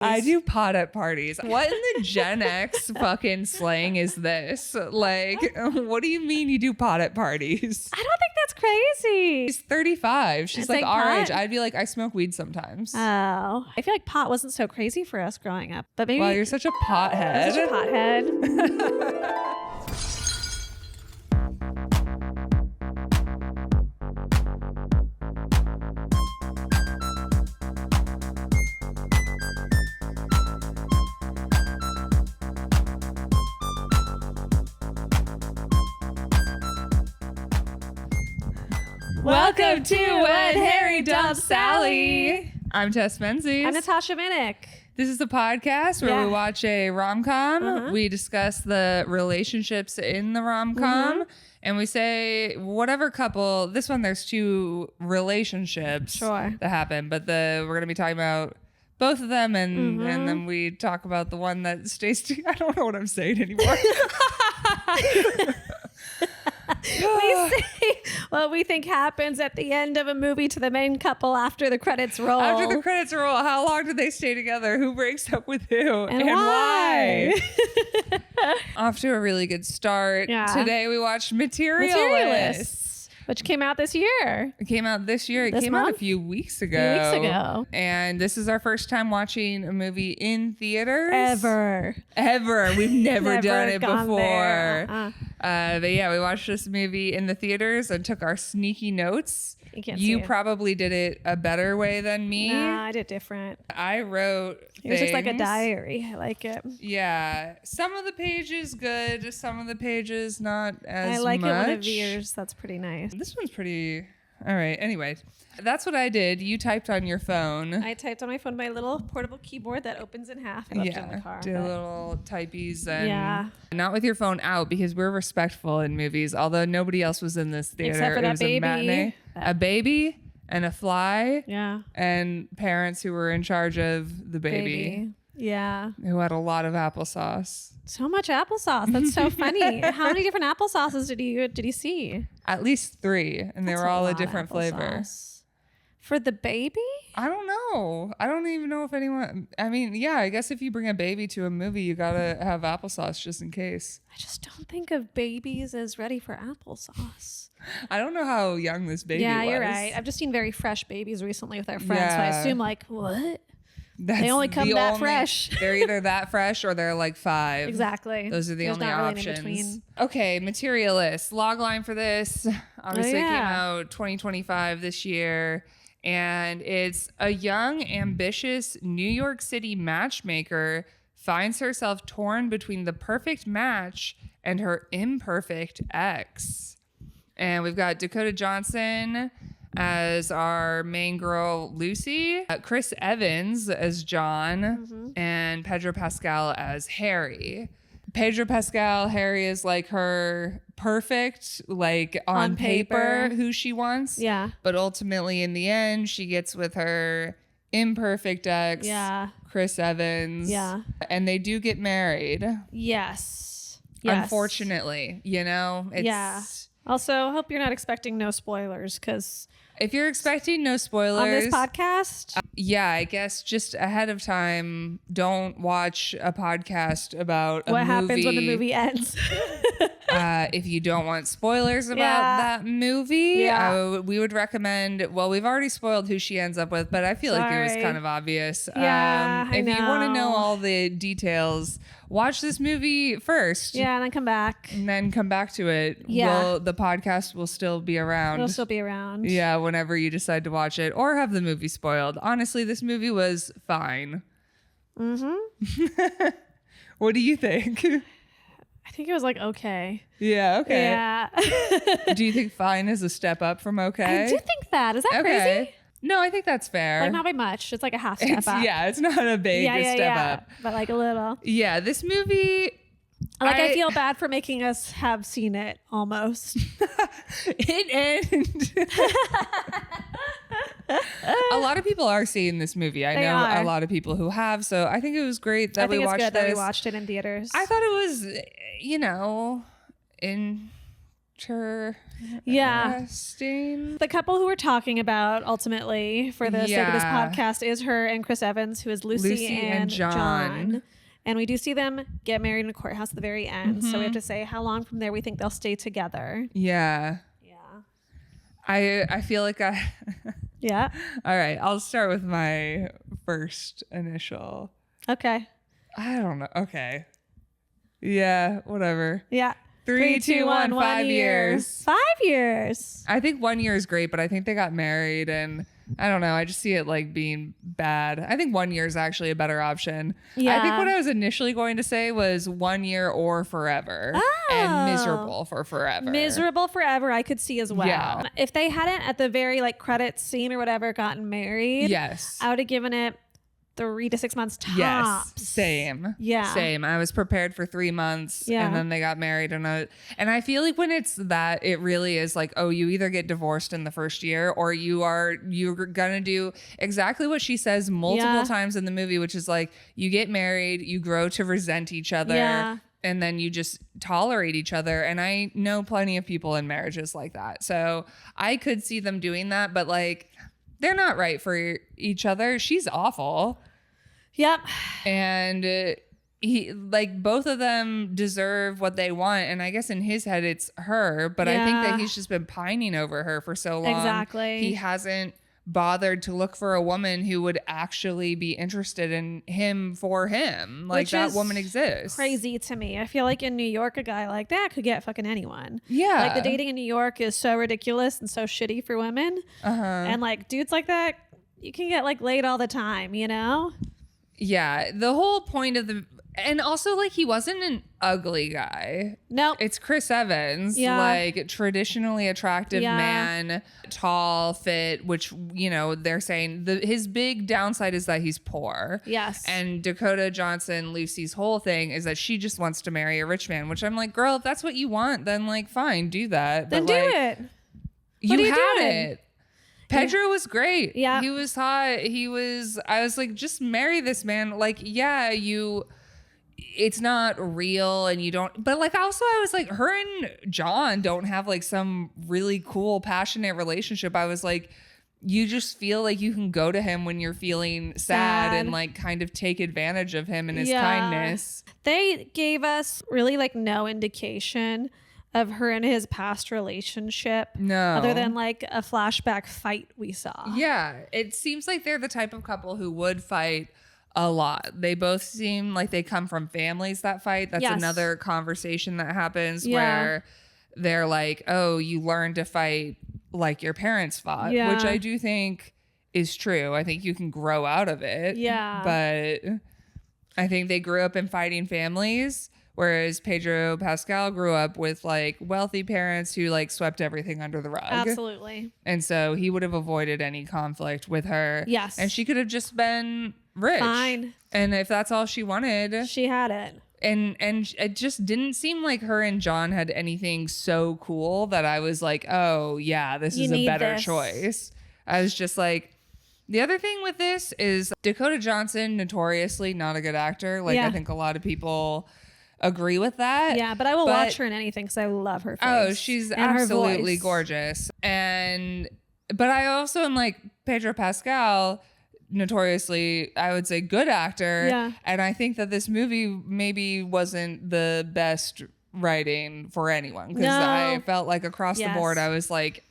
I do pot at parties. What in the Gen X fucking slang is this? Like, what do you mean you do pot at parties? I don't think that's crazy. She's 35. She's It's like our pot? age. I'd be like, I smoke weed sometimes. Oh, I feel like pot wasn't so crazy for us growing up, but maybe. Wow, you're such a pothead. I'm such a pothead. Welcome to When Harry Dumps Sally. I'm Tess Menzies. I'm Natasha Minnick. This is the podcast where we watch a rom-com. We discuss the relationships in the rom-com. And we say whatever couple, this one there's two relationships that happen. But we're going to be talking about both of them. And then we talk about the one that stays I don't know what I'm saying anymore. We say what we think happens at the end of a movie to the main couple after the credits roll. After the credits roll, how long did they stay together? Who breaks up with who? And why? Off to a really good start. Yeah. Today we watched Materialists. Which came out this year. It came out this year. It This came out a month? few weeks ago. ago. And this is our first time watching a movie in theaters. Ever. We've never done it gone before. there. But yeah, we watched this movie in the theaters and took our sneaky notes. You can't see it. Probably did it a better way than me. Nah, I did different. I wrote It was just like a things. diary. I like it. Yeah. Some of the pages good, some of the pages not as much. I like it when it veers. That's pretty nice. This one's pretty... All right. Anyway, that's what I did. You typed on your phone. I typed on my phone my little portable keyboard that opens in half. I left it in the car. Did a little typies and Yeah. not with your phone out because we're respectful in movies. Although nobody else was in this theater. Except for it that was baby. a matinee. A baby and a fly. Yeah. And parents who were in charge of the baby. Yeah. Who had a lot of applesauce. So much applesauce. That's so funny. How many different applesauces did you see? At least 3, and they That's were all a lot of different flavor. applesauce. For the baby? I don't know. I don't even know if anyone. I mean, yeah, I guess if you bring a baby to a movie, you gotta have applesauce just in case. I just don't think of babies as ready for applesauce. I don't know how young this baby was. Yeah, you're right. I've just seen very fresh babies recently with our friends, so I assume like, what? That's They only come the that fresh. They're either that fresh or they're like 5. Exactly. Those are the There's only not really an options. in-between. Okay, Materialists. Logline for this. Obviously, it came out 2025 this year. And it's a young, ambitious New York City matchmaker finds herself torn between the perfect match and her imperfect ex. And we've got Dakota Johnson as our main girl, Lucy, Chris Evans as John, and Pedro Pascal as Harry. Pedro Pascal, Harry is like her perfect, like on paper, who she wants. Yeah. But ultimately, in the end, she gets with her imperfect ex, Chris Evans. Yeah. And they do get married. Yes. Unfortunately, you know? Also, hope you're not expecting no spoilers because If you're expecting no spoilers on this podcast, I guess just ahead of time, don't watch a podcast about a what movie. happens when the movie ends? If you don't want spoilers about that movie, we would recommend. Well, we've already spoiled who she ends up with, but I feel like it was kind of obvious. Yeah, I if you want to know know. all the details, watch this movie first. Yeah, and then come back. And then come back to it. Yeah. The podcast will still be around. It'll still be around. Yeah, whenever you decide to watch it or have the movie spoiled. Honestly, this movie was fine. What do you think? I think it was like okay. Yeah, okay. Yeah. Do you think fine is a step up from okay? I do think that. Is that crazy? No, I think that's fair. Like not by much. It's like a half step up. Yeah, it's not a big step up. But like a little. Yeah, this movie... I feel bad for making us have seen it almost. A lot of people are seeing this movie. I know a lot of people who have, so I think it was great that we watched this. That we watched it in theaters. I thought it was, Interesting. The couple who we're talking about ultimately for the sake of this podcast is her and Chris Evans, who is Lucy and John. And we do see them get married in a courthouse at the very end. So we have to say how long from there we think they'll stay together. Yeah. I feel like Yeah. All right. I'll start with my first initial. Okay. I don't know. Okay. Yeah. Whatever. Yeah. 3, 2, 1. 5 years. 5 years. I think 1 year is great, but I think they got married, and I don't know. I just see it like being bad. I think 1 year is actually a better option. Yeah. I think what I was initially going to say was 1 year or forever, and miserable for forever. Miserable forever. I could see as well. Yeah. If they hadn't at the very like credits scene or whatever gotten married, Yes, I would have given it 3 to 6 months tops. Yes, same. Yeah. Same. I was prepared for 3 months, and then they got married, and I feel like when it's that, it really is like, oh, you either get divorced in the first year, or you're gonna do exactly what she says multiple times in the movie, which is like, you get married, you grow to resent each other, and then you just tolerate each other. And I know plenty of people in marriages like that, so I could see them doing that, but like, they're not right for each other. She's awful. Yep. And he, like, both of them deserve what they want. And I guess in his head, it's her. But I think that he's just been pining over her for so long. Exactly. He hasn't bothered to look for a woman who would actually be interested in him for him. Like, Which that is woman exists. Crazy to me. I feel like in New York, a guy like that could get fucking anyone. Yeah. Like, the dating in New York is so ridiculous and so shitty for women. And like, dudes like that, you can get like laid all the time, you know? Yeah. The whole point of and also, like, he wasn't an ugly guy. Nope. It's Chris Evans, like, traditionally attractive man, tall, fit, which, you know, they're saying his big downside is that he's poor. Yes. And Dakota Johnson, Lucy's whole thing is that she just wants to marry a rich man, which I'm like, girl, if that's what you want, then, like, fine, do that. Then but, do like, it. You had it. Pedro was great. Yeah. He was hot. I was like, just marry this man. Like, yeah, it's not real and you don't, but like, also I was like, her and John don't have like some really cool, passionate relationship. I was like, you just feel like you can go to him when you're feeling sad and like kind of take advantage of him and his kindness. They gave us really like no indication of her and his past relationship. No. Other than like a flashback fight we saw. Yeah. It seems like they're the type of couple who would fight a lot. They both seem like they come from families that fight. That's another conversation that happens where they're like, oh, you learn to fight like your parents fought, which I do think is true. I think you can grow out of it. Yeah. But I think they grew up in fighting families, whereas Pedro Pascal grew up with like wealthy parents who like swept everything under the rug. Absolutely. And so he would have avoided any conflict with her. Yes. And she could have just been rich. Fine. And if that's all she wanted. She had it. And it just didn't seem like her and John had anything so cool that I was like, oh yeah, this is a better choice. I was just like, the other thing with this is Dakota Johnson, notoriously not a good actor. Like I think a lot of people agree with that. Yeah, but I will watch her in anything because I love her face. Oh, she's absolutely gorgeous. But I also am like, Pedro Pascal, notoriously, I would say, good actor. Yeah. And I think that this movie maybe wasn't the best writing for anyone, because I felt like across the board, I was like,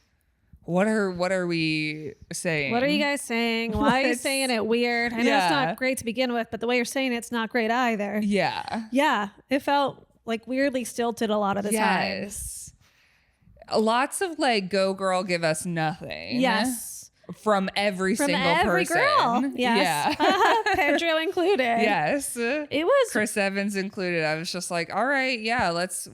what are we saying? What are you guys saying? Why are you saying it weird? I know it's not great to begin with, but the way you're saying it's not great either. Yeah. Yeah. It felt like weirdly stilted a lot of the time. Yes. Lots of like, go girl, give us nothing. Yes. From every single person. Girl. Yes. Yeah. Pedro included. Yes. It was Chris Evans included. I was just like, all right, yeah,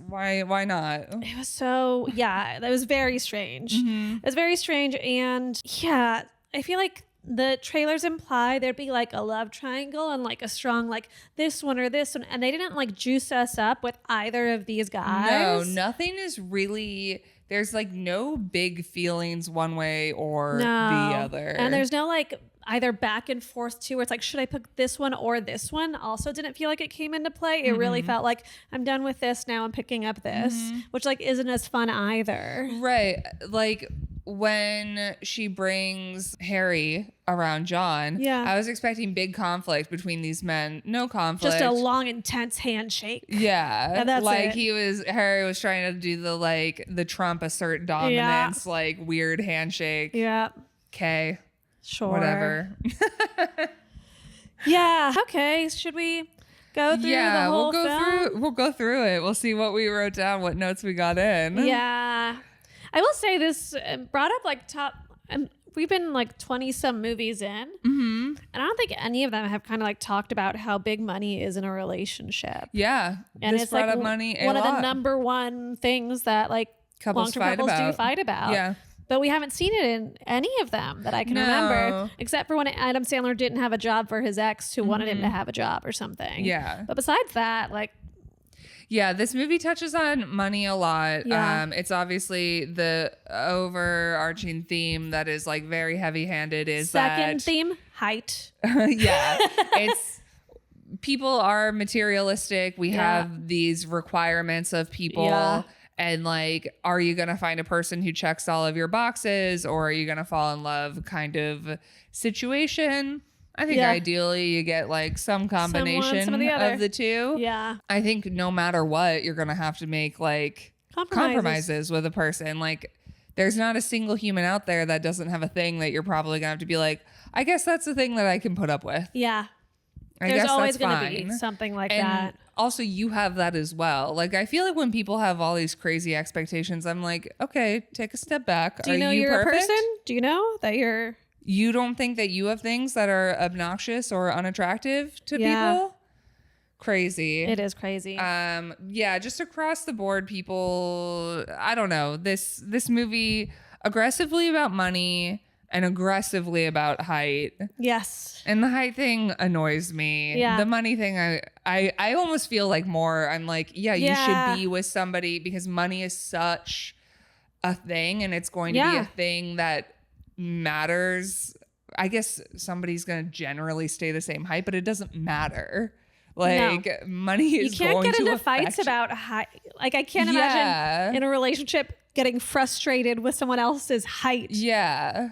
why not? It was so, that was very strange. Mm-hmm. It was very strange. And yeah, I feel like the trailers imply there'd be like a love triangle and like a strong like this one or this one. And they didn't like juice us up with either of these guys. No, nothing is really... There's like no big feelings one way or the other. And there's no like either back and forth too, where it's like, should I pick this one or this one? Also didn't feel like it came into play. It really felt like, I'm done with this now, I'm picking up this, which like isn't as fun either. Right. Like when she brings Harry around John, I was expecting big conflict between these men. No conflict. Just a long, intense handshake. Yeah. And that's like it. Harry was trying to do the Trump assert dominance, like weird handshake. Yeah. Okay. Sure. Whatever. Yeah. Okay. Should we go through the whole film? We'll go through it. We'll see what we wrote down, what notes we got in. Yeah. I will say this brought up like we've been like 20 some movies in. And I don't think any of them have kind of like talked about how big money is in a relationship. Yeah. And it's brought up money one of the number one things that like couples long-term couples do fight about. Yeah. But we haven't seen it in any of them that I can remember, except for when Adam Sandler didn't have a job for his ex who wanted him to have a job or something. Yeah. But besides that, like... Yeah, this movie touches on money a lot. Yeah. It's obviously the overarching theme that is like very heavy-handed is Second theme, height. Yeah. It's... People are materialistic. We have these requirements of people. Yeah. And like, are you going to find a person who checks all of your boxes, or are you going to fall in love kind of situation? I think ideally you get like some combination of the two. Yeah. I think no matter what, you're going to have to make like compromises with a person. Like there's not a single human out there that doesn't have a thing that you're probably going to have to be like, I guess that's the thing that I can put up with. Yeah. There's always going to be something like that. Also, you have that as well. Like, I feel like when people have all these crazy expectations, I'm like, okay, take a step back. Do you know you're perfect? A person? Do you know that you're... You don't think that you have things that are obnoxious or unattractive to people? Crazy. It is crazy. Yeah, just across the board, people, I don't know. This movie, aggressively about money and aggressively about height. Yes. And the height thing annoys me. Yeah. The money thing, I almost feel like more, I'm like, you should be with somebody because money is such a thing and it's going to be a thing that matters. I guess somebody's going to generally stay the same height, but it doesn't matter. Like money is going to... You can't get into fights about height. Like I can't imagine in a relationship getting frustrated with someone else's height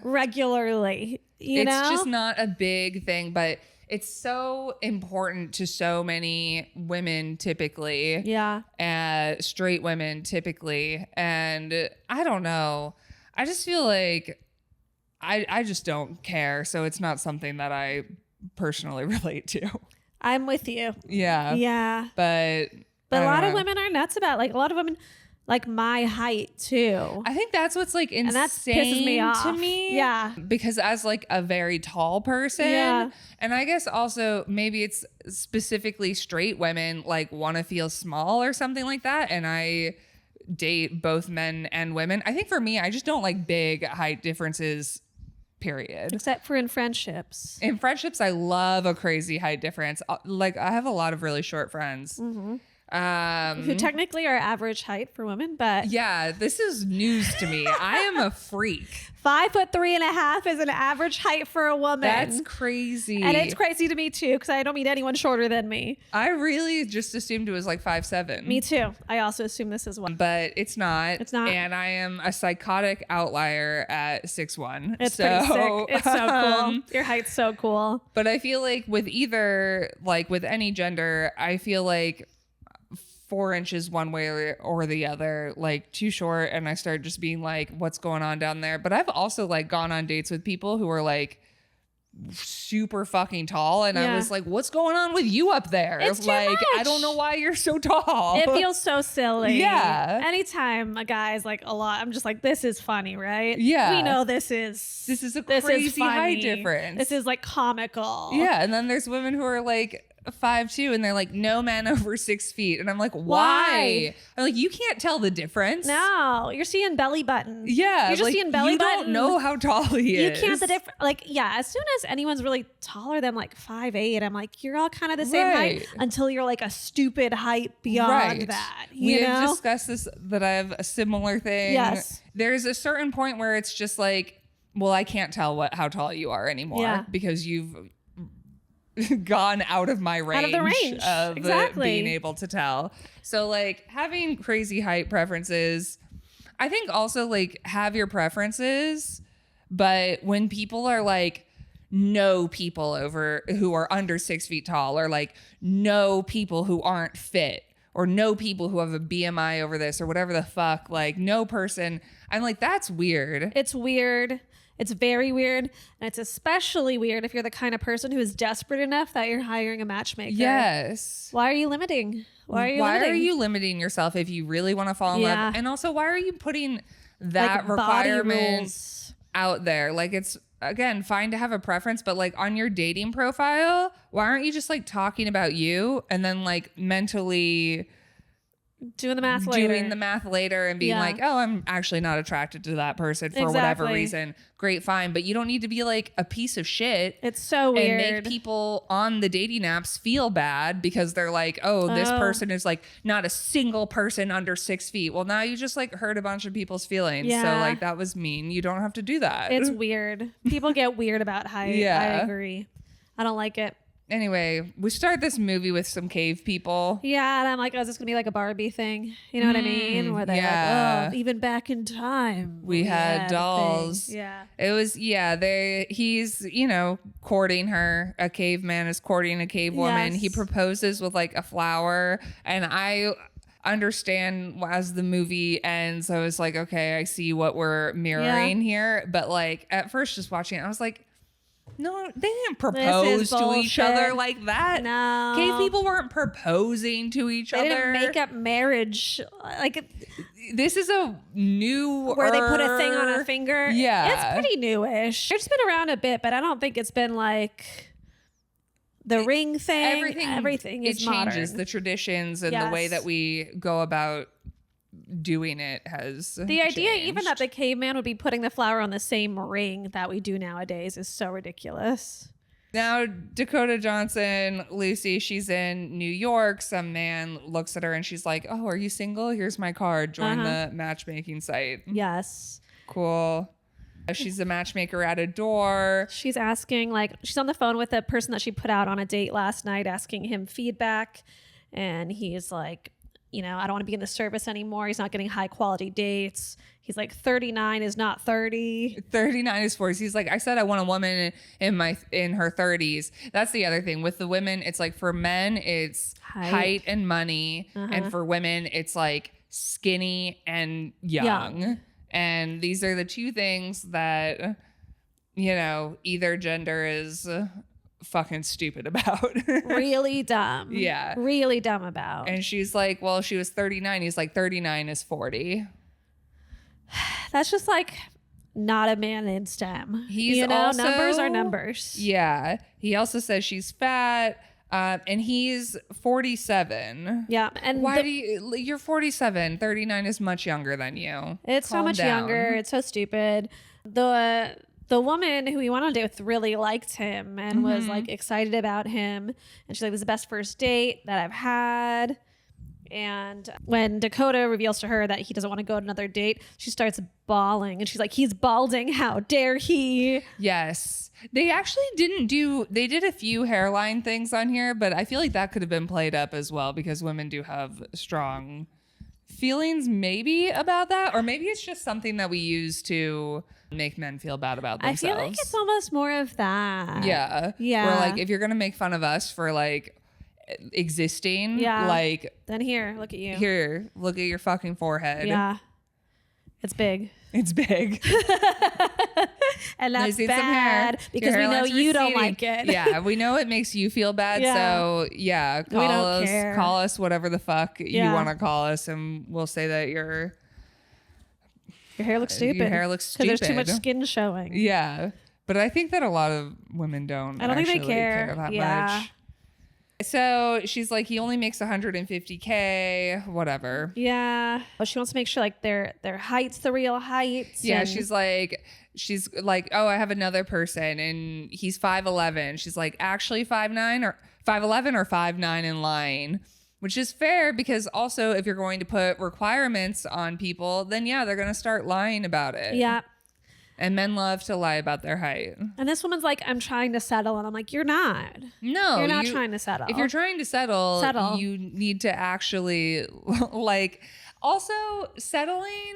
regularly. You know? It's just not a big thing, but it's so important to so many women typically. Yeah. Straight women typically. And I don't know. I just feel like I just don't care. So it's not something that I personally relate to. I'm with you. Yeah. Yeah. But a lot of women are nuts about like a lot of women like my height too. I think that's what's like insane, and that pisses me off. To me. Yeah. Because as like a very tall person, and I guess also maybe it's specifically straight women like want to feel small or something like that. And I date both men and women. I think for me, I just don't like big height differences. Period. Except for in friendships. In friendships, I love a crazy height difference. Like I have a lot of really short friends. Who technically are average height for women, but yeah, this is news to me. I am a freak. 5'3.5" is an average height for a woman. That's crazy. And it's crazy to me too, because I don't meet anyone shorter than me. I really just assumed it was like 5'7". Me too. I also assume this is one. But it's not. It's not. And I am a psychotic outlier at 6'1". It's pretty sick. It's so cool. Your height's so cool. But I feel like with either, like with any gender, I feel like 4 inches one way or the other, like too short, and I started just being like, what's going on down there? But I've also like gone on dates with people who are like super fucking tall, and I was like, what's going on with you up there? It's like too much. I don't know why you're so tall. It feels so silly. Yeah. Anytime a guy's like a lot, I'm just like, this is funny, right? Yeah. We know this is a crazy height difference. This is like comical. Yeah. And then there's women who are like 5'2" and they're like, no man over 6 feet, and I'm like, why? I'm like, you can't tell the difference. No, you're seeing belly button. Yeah, you're just seeing belly button. You don't know how tall he is. You can't the difference. Like, yeah, as soon as anyone's really taller than like 5'8", I'm like, you're all kind of the same height until you're like a stupid height beyond that. We have discussed this, that I have a similar thing. Yes, there's a certain point where it's just like, well, I can't tell how tall you are anymore because you've gone out of my range, of being able to tell. So like having crazy height preferences, I think also like have your preferences, but when people are like no people over who are under 6 feet tall, or like no people who aren't fit, or no people who have a BMI over this, or whatever the fuck, like no person, I'm like, that's weird. It's weird. It's very weird. And it's especially weird if you're the kind of person who is desperate enough that you're hiring a matchmaker. Yes. Why are you limiting? Why are you limiting yourself if you really want to fall in love? And also, why are you putting that like requirement out there? Like, it's, again, fine to have a preference, but like on your dating profile, why aren't you just like talking about you and then like mentally doing the math later and being like, oh, I'm actually not attracted to that person for whatever reason. Great, fine. But you don't need to be like a piece of shit. It's so weird. And make people on the dating apps feel bad because they're like, oh, this person is like not a single person under 6 feet. Well, now you just like hurt a bunch of people's feelings. So like that was mean. You don't have to do that. It's weird. People get weird about height. I agree. I don't like it. Anyway, we start this movie with some cave people. Yeah, and I'm like, oh, is this going to be like a Barbie thing? You know what I mean? Where they're like, oh, even back in time. We had dolls. Yeah. It was, he's, you know, courting her. A caveman is courting a cave woman. He proposes with like a flower. And I understand as the movie ends, I was like, okay, I see what we're mirroring here. But like at first just watching it, I was like, no, they didn't propose to each other like that. No. Cave people weren't proposing to each other. They didn't make up marriage. Like, this is a new... Where they put a thing on a finger. Yeah. It's pretty newish. It's been around a bit, but I don't think it's been like the ring thing. Everything is modern. It changes the traditions and the way that we go about doing it has the idea changed. Even that the caveman would be putting the flower on the same ring that we do nowadays is so ridiculous. Now Dakota Johnson, Lucy, she's in New York. Some man looks at her and she's like, oh, are you single? Here's my card. Join the matchmaking site. Yes. Cool. She's a matchmaker at a door. She's asking, like, she's on the phone with a person that she put out on a date last night, asking him feedback, and he's like, you know, I don't want to be in the service anymore. He's not getting high quality dates. He's like, 39 is not 30. 39 is 40. He's like, I said I want a woman in her 30s. That's the other thing with the women. It's like for men, it's height and money, and for women, it's like skinny and young. And these are the two things that, you know, either gender is fucking stupid about. Really dumb. Yeah. Really dumb about. And she's like, well, she was 39. He's like, 39 is 40. That's just like not a man in STEM. He's also, numbers are numbers. Yeah. He also says she's fat. And he's 47. Yeah. And why you're 47. 39 is much younger than you. It's so much younger. It's so stupid. The woman who he went on a date with really liked him and was like excited about him. And she's like, this is the best first date that I've had. And when Dakota reveals to her that he doesn't want to go on another date, she starts bawling. And she's like, he's balding. How dare he? Yes. They actually they did a few hairline things on here, but I feel like that could have been played up as well because women do have strong feelings maybe about that. Or maybe it's just something that we use to make men feel bad about themselves. I feel like it's almost more of that. Yeah. Yeah. Where like if you're going to make fun of us for like existing, like then here, look at you. Here, look at your fucking forehead. Yeah. It's big. It's big. And that's bad because we know you don't like it. Yeah, we know it makes you feel bad. So yeah, call us whatever the fuck you want to call us, and we'll say that your hair looks stupid. Your hair looks stupid. Because there's too much skin showing. Yeah, but I think that a lot of women don't. I don't think they care that much. So she's like, he only makes $150K, whatever. Yeah. Well, she wants to make sure like their height's the real heights. Yeah. She's like, oh, I have another person and he's 5'11". She's like, actually 5'9" or 5'11" or 5'9" and lying, which is fair because also if you're going to put requirements on people, then yeah, they're going to start lying about it. Yeah. And men love to lie about their height. And this woman's like, I'm trying to settle. And I'm like, you're not. No. You're not trying to settle. If you're trying to settle. You need to actually, like, also settling.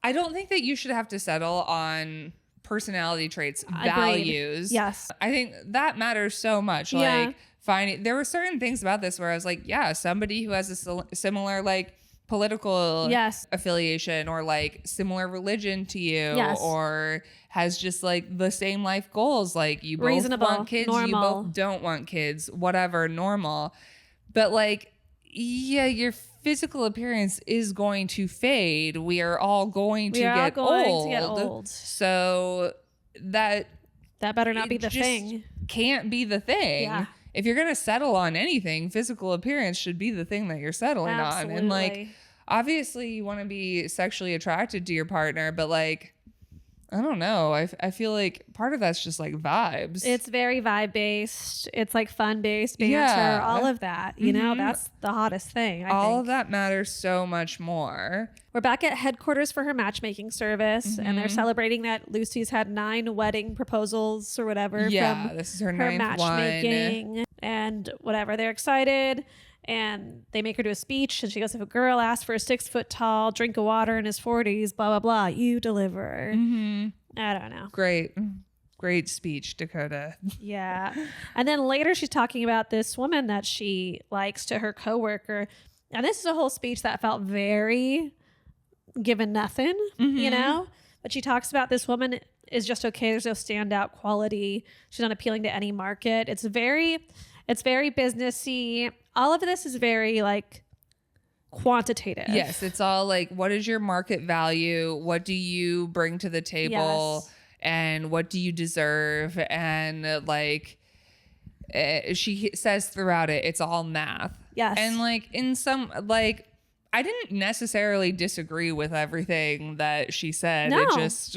I don't think that you should have to settle on personality traits, values. Yes. I think that matters so much. Like, there were certain things about this where I was like, yeah, somebody who has a similar, like, political affiliation or like similar religion to you or has just like the same life goals, like you both want kids, normal. You both don't want kids, whatever, normal. But like, yeah, your physical appearance is going to fade. We are all going to get old. So that better not be the thing. Can't be the thing. Yeah. If you're going to settle on anything, physical appearance should be the thing that you're settling on. And like, obviously you want to be sexually attracted to your partner, but like, I don't know. I feel like part of that's just like vibes. It's very vibe based. It's like fun based banter, all of that. You know, that's the hottest thing. I think of that matters so much more. We're back at headquarters for her matchmaking service, and they're celebrating that Lucy's had 9 wedding proposals or whatever. Yeah, from this is her 9th matchmaking one. And whatever. They're excited. And they make her do a speech, and she goes, if a girl asks for a 6 foot tall drink of water in his 40s, blah, blah, blah, you deliver. I don't know. Great speech, Dakota. Yeah. And then later she's talking about this woman that she likes to her coworker. And this is a whole speech that felt very given nothing, you know? But she talks about this woman is just okay. There's no standout quality. She's not appealing to any market. It's very businessy. All of this is very like quantitative. Yes, it's all like, what is your market value? What do you bring to the table? Yes. And what do you deserve? And like, she says throughout it, it's all math. Yes. And like in some, like, I didn't necessarily disagree with everything that she said. No. It just...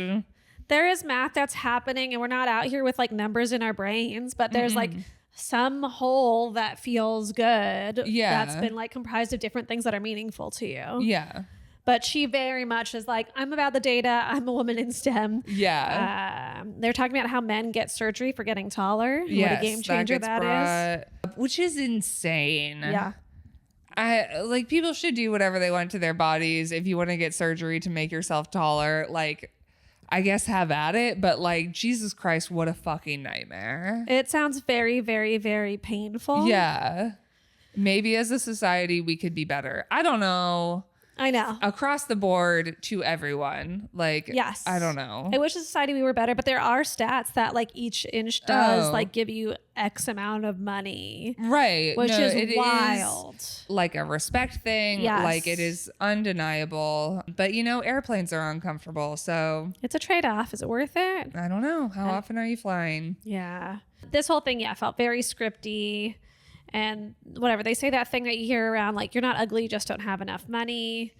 there is math that's happening, and we're not out here with like numbers in our brains, but there's like some whole that feels good. Yeah. That's been like comprised of different things that are meaningful to you. Yeah. But she very much is like, I'm about the data. I'm a woman in STEM. Yeah. They're talking about how men get surgery for getting taller. Yes, what a game changer that is. Which is insane. Yeah. Like, people should do whatever they want to their bodies. If you want to get surgery to make yourself taller, like, I guess have at it, but like, Jesus Christ, what a fucking nightmare. It sounds very, very, very painful. Yeah. Maybe as a society we could be better. I don't know. I know. Across the board to everyone. Like, yes. I don't know. I wish as a society we were better, but there are stats that like each inch does like give you X amount of money. Right. Which is wild. Is like a respect thing. Yes. Like, it is undeniable. But you know, airplanes are uncomfortable. So it's a trade-off. Is it worth it? I don't know. How often are you flying? Yeah. This whole thing, felt very scripty. And whatever, they say that thing that you hear around, like, you're not ugly, you just don't have enough money.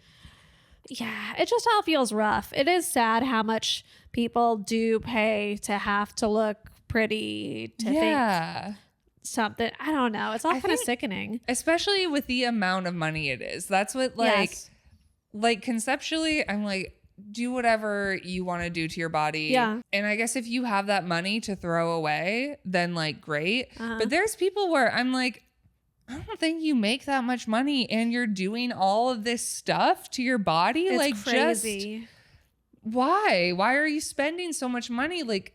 Yeah, it just all feels rough. It is sad how much people do pay to have to look pretty, to think something. I don't know. It's all kind of sickening. Especially with the amount of money it is. That's what, like, like conceptually, I'm like, do whatever you want to do to your body. Yeah. And I guess if you have that money to throw away, then like, great. But there's people where I'm like, I don't think you make that much money and you're doing all of this stuff to your body. It's like, crazy. Just why? Why are you spending so much money? Like,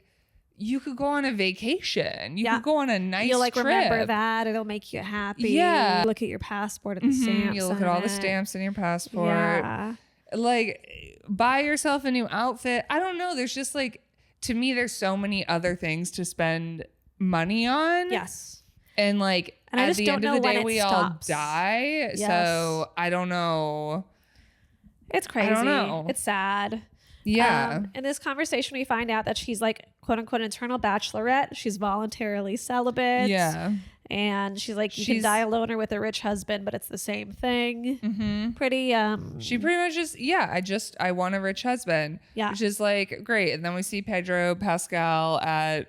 you could go on a vacation. You could go on a nice You'll like trip. Remember that. It'll make you happy. Yeah. Look at your passport and the stamps. You look at all the stamps in your passport. Yeah. Like, buy yourself a new outfit. I don't know. There's just like, to me, there's so many other things to spend money on. Yes. And like, and at the end of the day, we all stops. die. Yes. So I don't know. It's crazy. I don't know. It's sad. Yeah. In this conversation, we find out that she's like, quote unquote, eternal bachelorette. She's voluntarily celibate. Yeah. And she's like, you can die a loner with a rich husband, but it's the same thing. Pretty. She pretty much just, I want a rich husband. Yeah. Which is like, great. And then we see Pedro Pascal at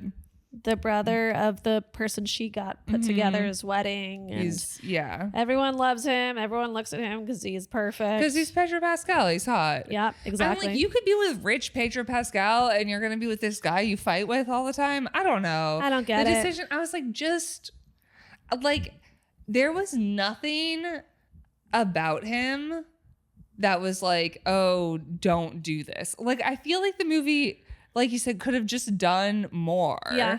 the brother of the person she got put together's wedding. And everyone loves him. Everyone looks at him because he's perfect. Because he's Pedro Pascal. He's hot. Yeah, exactly. I'm like, you could be with rich Pedro Pascal and you're going to be with this guy you fight with all the time. I don't know. I don't get the it. decision. I was like, just like, there was nothing about him that was like, oh, don't do this. Like, I feel like the movie, like you said, could have just done more. Yeah.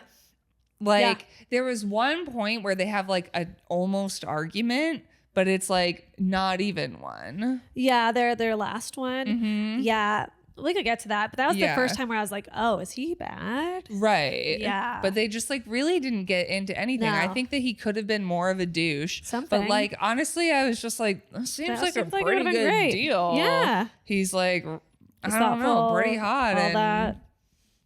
Like, there was one point where they have like an almost argument, but it's like not even one. Yeah, their last one. Mm-hmm. Yeah. We could get to that, but that was the first time where I was like, oh, is he bad? Right. Yeah. But they just like really didn't get into anything. No. I think that he could have been more of a douche. Something. But like, honestly, I was just like, seems like a pretty good great. deal. Yeah. He's like, He's I don't know, thoughtful, pretty hot. all and that.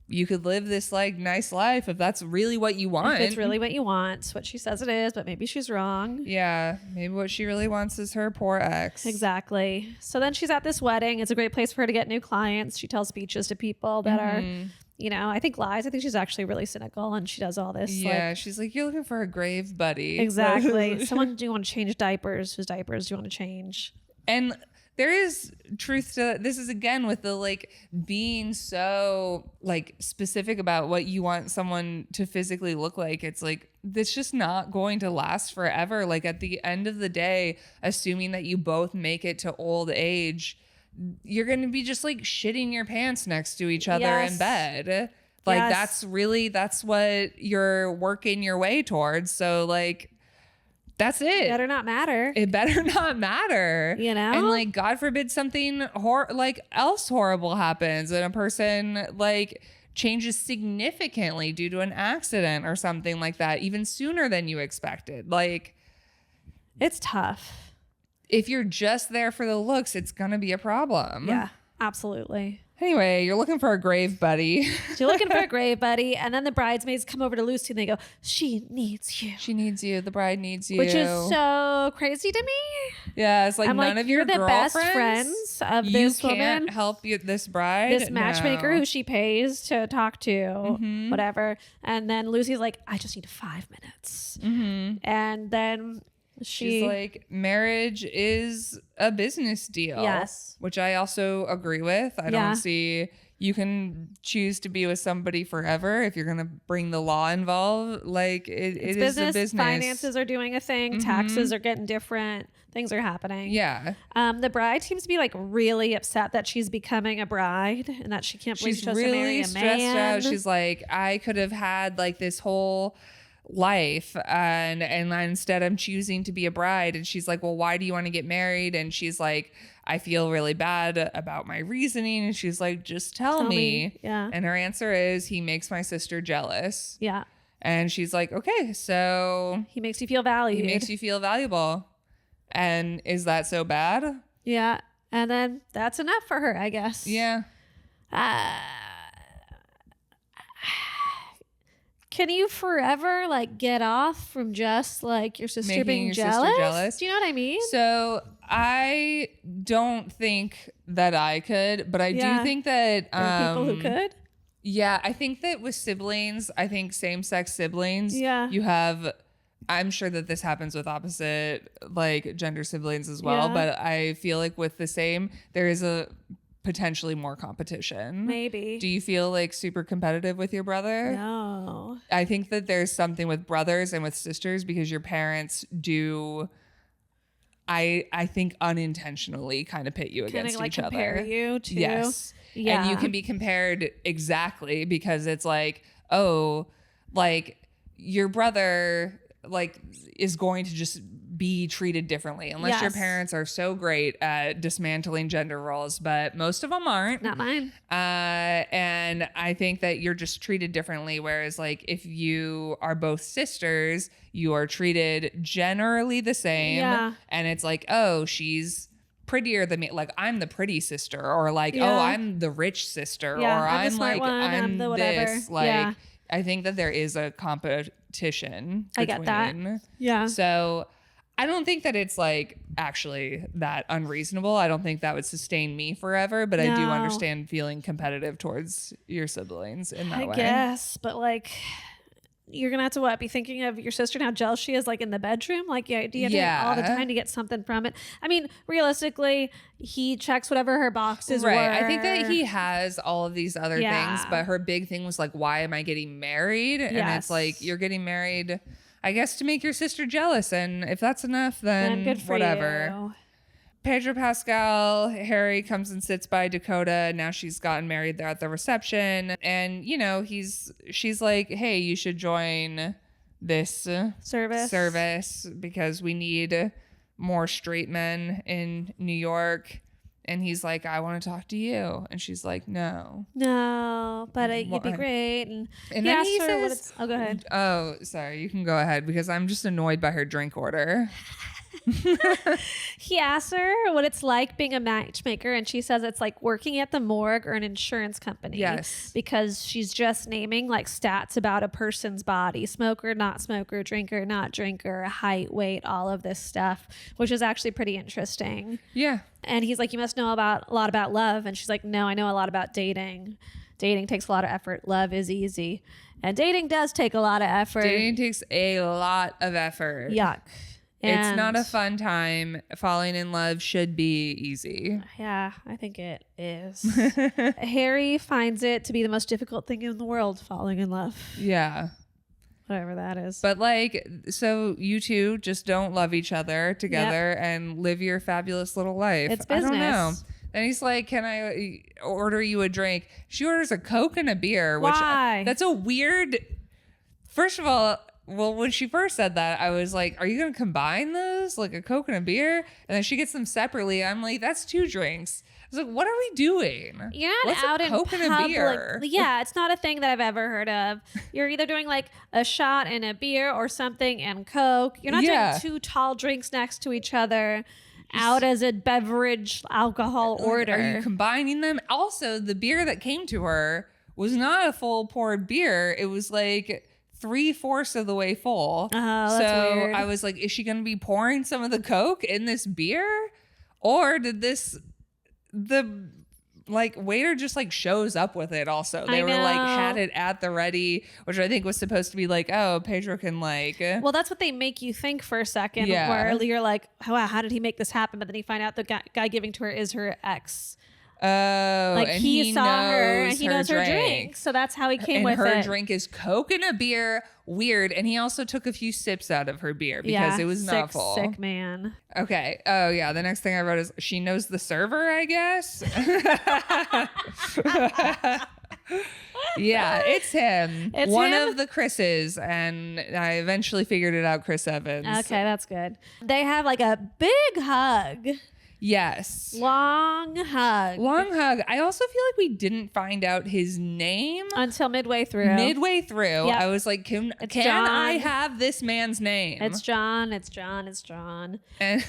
you could live this like nice life if that's really what you want. If it's really what you want. It's what she says it is, but maybe she's wrong. Yeah. Maybe what she really wants is her poor ex. Exactly. So then she's at this wedding. It's a great place for her to get new clients. She tells speeches to people that are, you know, I think lies. I think she's actually really cynical and she does all this. Yeah. Like, she's like, you're looking for a grave buddy. exactly. Someone, do you want to change diapers? Whose diapers do you want to change? And there is truth to this. Is again with the like being so like specific about what you want someone to physically look like. It's like, that's just not going to last forever. Like at the end of the day, assuming that you both make it to old age, you're going to be just like shitting your pants next to each other in bed. Like that's what you're working your way towards. So like, that's it. It better not matter. It better not matter. You know? And like, God forbid something else horrible happens and a person like changes significantly due to an accident or something like that, even sooner than you expected. Like, it's tough. If you're just there for the looks, it's going to be a problem. Yeah, absolutely. Anyway, you're looking for a grave buddy. You're looking for a grave buddy. And then the bridesmaids come over to Lucy and they go, she needs you. She needs you. The bride needs you. Which is so crazy to me. Yeah, it's like I'm none like, of your you're the girlfriends, best friends of this woman. You can't help you, this bride. This matchmaker who she pays to talk to, whatever. And then Lucy's like, I just need 5 minutes. And then she's like, marriage is a business deal. Yes. Which I also agree with. I don't see, you can choose to be with somebody forever if you're going to bring the law involved. Like it is a business. Finances are doing a thing. Taxes are getting different. Things are happening. Yeah. The bride seems to be like really upset that she's becoming a bride and that she can't believe she's supposed to marry a stressed man. out. She's like, I could have had like this whole life and instead I'm choosing to be a bride. And she's like, well, why do you want to get married? And she's like, I feel really bad about my reasoning. And she's like, just tell me. Yeah. And her answer is, he makes my sister jealous. Yeah. And she's like, okay, so he makes you feel valued. He makes you feel valuable. And is that so bad? Yeah. And then that's enough for her, I guess. Yeah. Can you forever like get off from just like your sister being jealous? Do you know what I mean? So I don't think that I could, but I do think that there are people who could. Yeah, I think that with siblings, I think same-sex siblings, you have, I'm sure that this happens with opposite like gender siblings as well, but I feel like with the same, there is a potentially more competition. Maybe. Do you feel like super competitive with your brother? No. I think that there's something with brothers and with sisters because your parents do, I think unintentionally kind of pit you against like each other. Compare you to. Yes. Yeah. And you can be compared exactly because it's like, oh, like your brother like is going to just be treated differently unless your parents are so great at dismantling gender roles, but most of them aren't. Not mine. And I think that you're just treated differently. Whereas like if you are both sisters, you are treated generally the same. Yeah. And it's like, oh, she's prettier than me. Like I'm the pretty sister, or like, oh, I'm the rich sister, or I'm like, I'm the whatever. This. Like, I think that there is a competition. I get that. Yeah. So I don't think that it's like actually that unreasonable. I don't think that would sustain me forever, but I do understand feeling competitive towards your siblings in that way. I guess, but like, you're gonna have to be thinking of your sister and how jealous she is, like in the bedroom. Like, yeah, do you have to all the time to get something from it? I mean, realistically, he checks whatever her boxes were. I think that he has all of these other things, but her big thing was like, why am I getting married? And it's like, you're getting married, I guess, to make your sister jealous, and if that's enough, then good for whatever. You. Pedro Pascal, Harry comes and sits by Dakota. Now she's gotten married there at the reception. And, you know, she's like, hey, you should join this service because we need more straight men in New York. And he's like, I want to talk to you. And she's like, no, but you'd be great. And then he says, go ahead. Oh, sorry. You can go ahead because I'm just annoyed by her drink order. He asks her what it's like being a matchmaker, and she says it's like working at the morgue or an insurance company. Yes. Because she's just naming like stats about a person's body: smoker, not smoker, drinker, not drinker, height, weight, all of this stuff, which is actually pretty interesting. Yeah. And he's like, you must know a lot about love. And she's like, no, I know a lot about dating. Dating takes a lot of effort. Love is easy. And dating does take a lot of effort. Dating takes a lot of effort. Yuck. It's not a fun time. Falling in love should be easy. Yeah, I think it is. Harry finds it to be the most difficult thing in the world, falling in love. Yeah. Whatever that is. But like, so you two just don't love each other together and live your fabulous little life. It's business. I don't know. And he's like, can I order you a drink? She orders a Coke and a beer. Why? That's a weird... First of all... Well, when she first said that, I was like, are you going to combine those? Like a Coke and a beer? And then she gets them separately. I'm like, that's 2 drinks. I was like, what are we doing? You're not What's out a in Coke public. and a beer? Yeah, it's not a thing that I've ever heard of. You're either doing like a shot and a beer or something and Coke. You're not doing 2 tall drinks next to each other out as a beverage alcohol order. Are you combining them? Also, the beer that came to her was not a full poured beer. It was like... 3/4 of the way full. Oh, that's weird. I was like, is she going to be pouring some of the Coke in this beer? Or did the waiter just like shows up with it also? They were like had it at the ready, which I think was supposed to be like, oh, Pedro can like. Well, that's what they make you think for a second. Yeah. Where you're like, wow, how did he make this happen? But then you find out the guy giving to her is her ex. Oh, like and he saw her and he knows her drink. So that's how he came with it. And her drink is Coke and a beer. Weird. And he also took a few sips out of her beer because it was not full. Sick man. Okay. Oh, yeah. The next thing I wrote is she knows the server, I guess. Yeah, it's him. It's one of the Chris's. And I eventually figured it out, Chris Evans. Okay, that's good. They have like a big hug. Yes. Long hug. I also feel like we didn't find out his name until midway through. Yep. I was like, can I have this man's name? It's John. And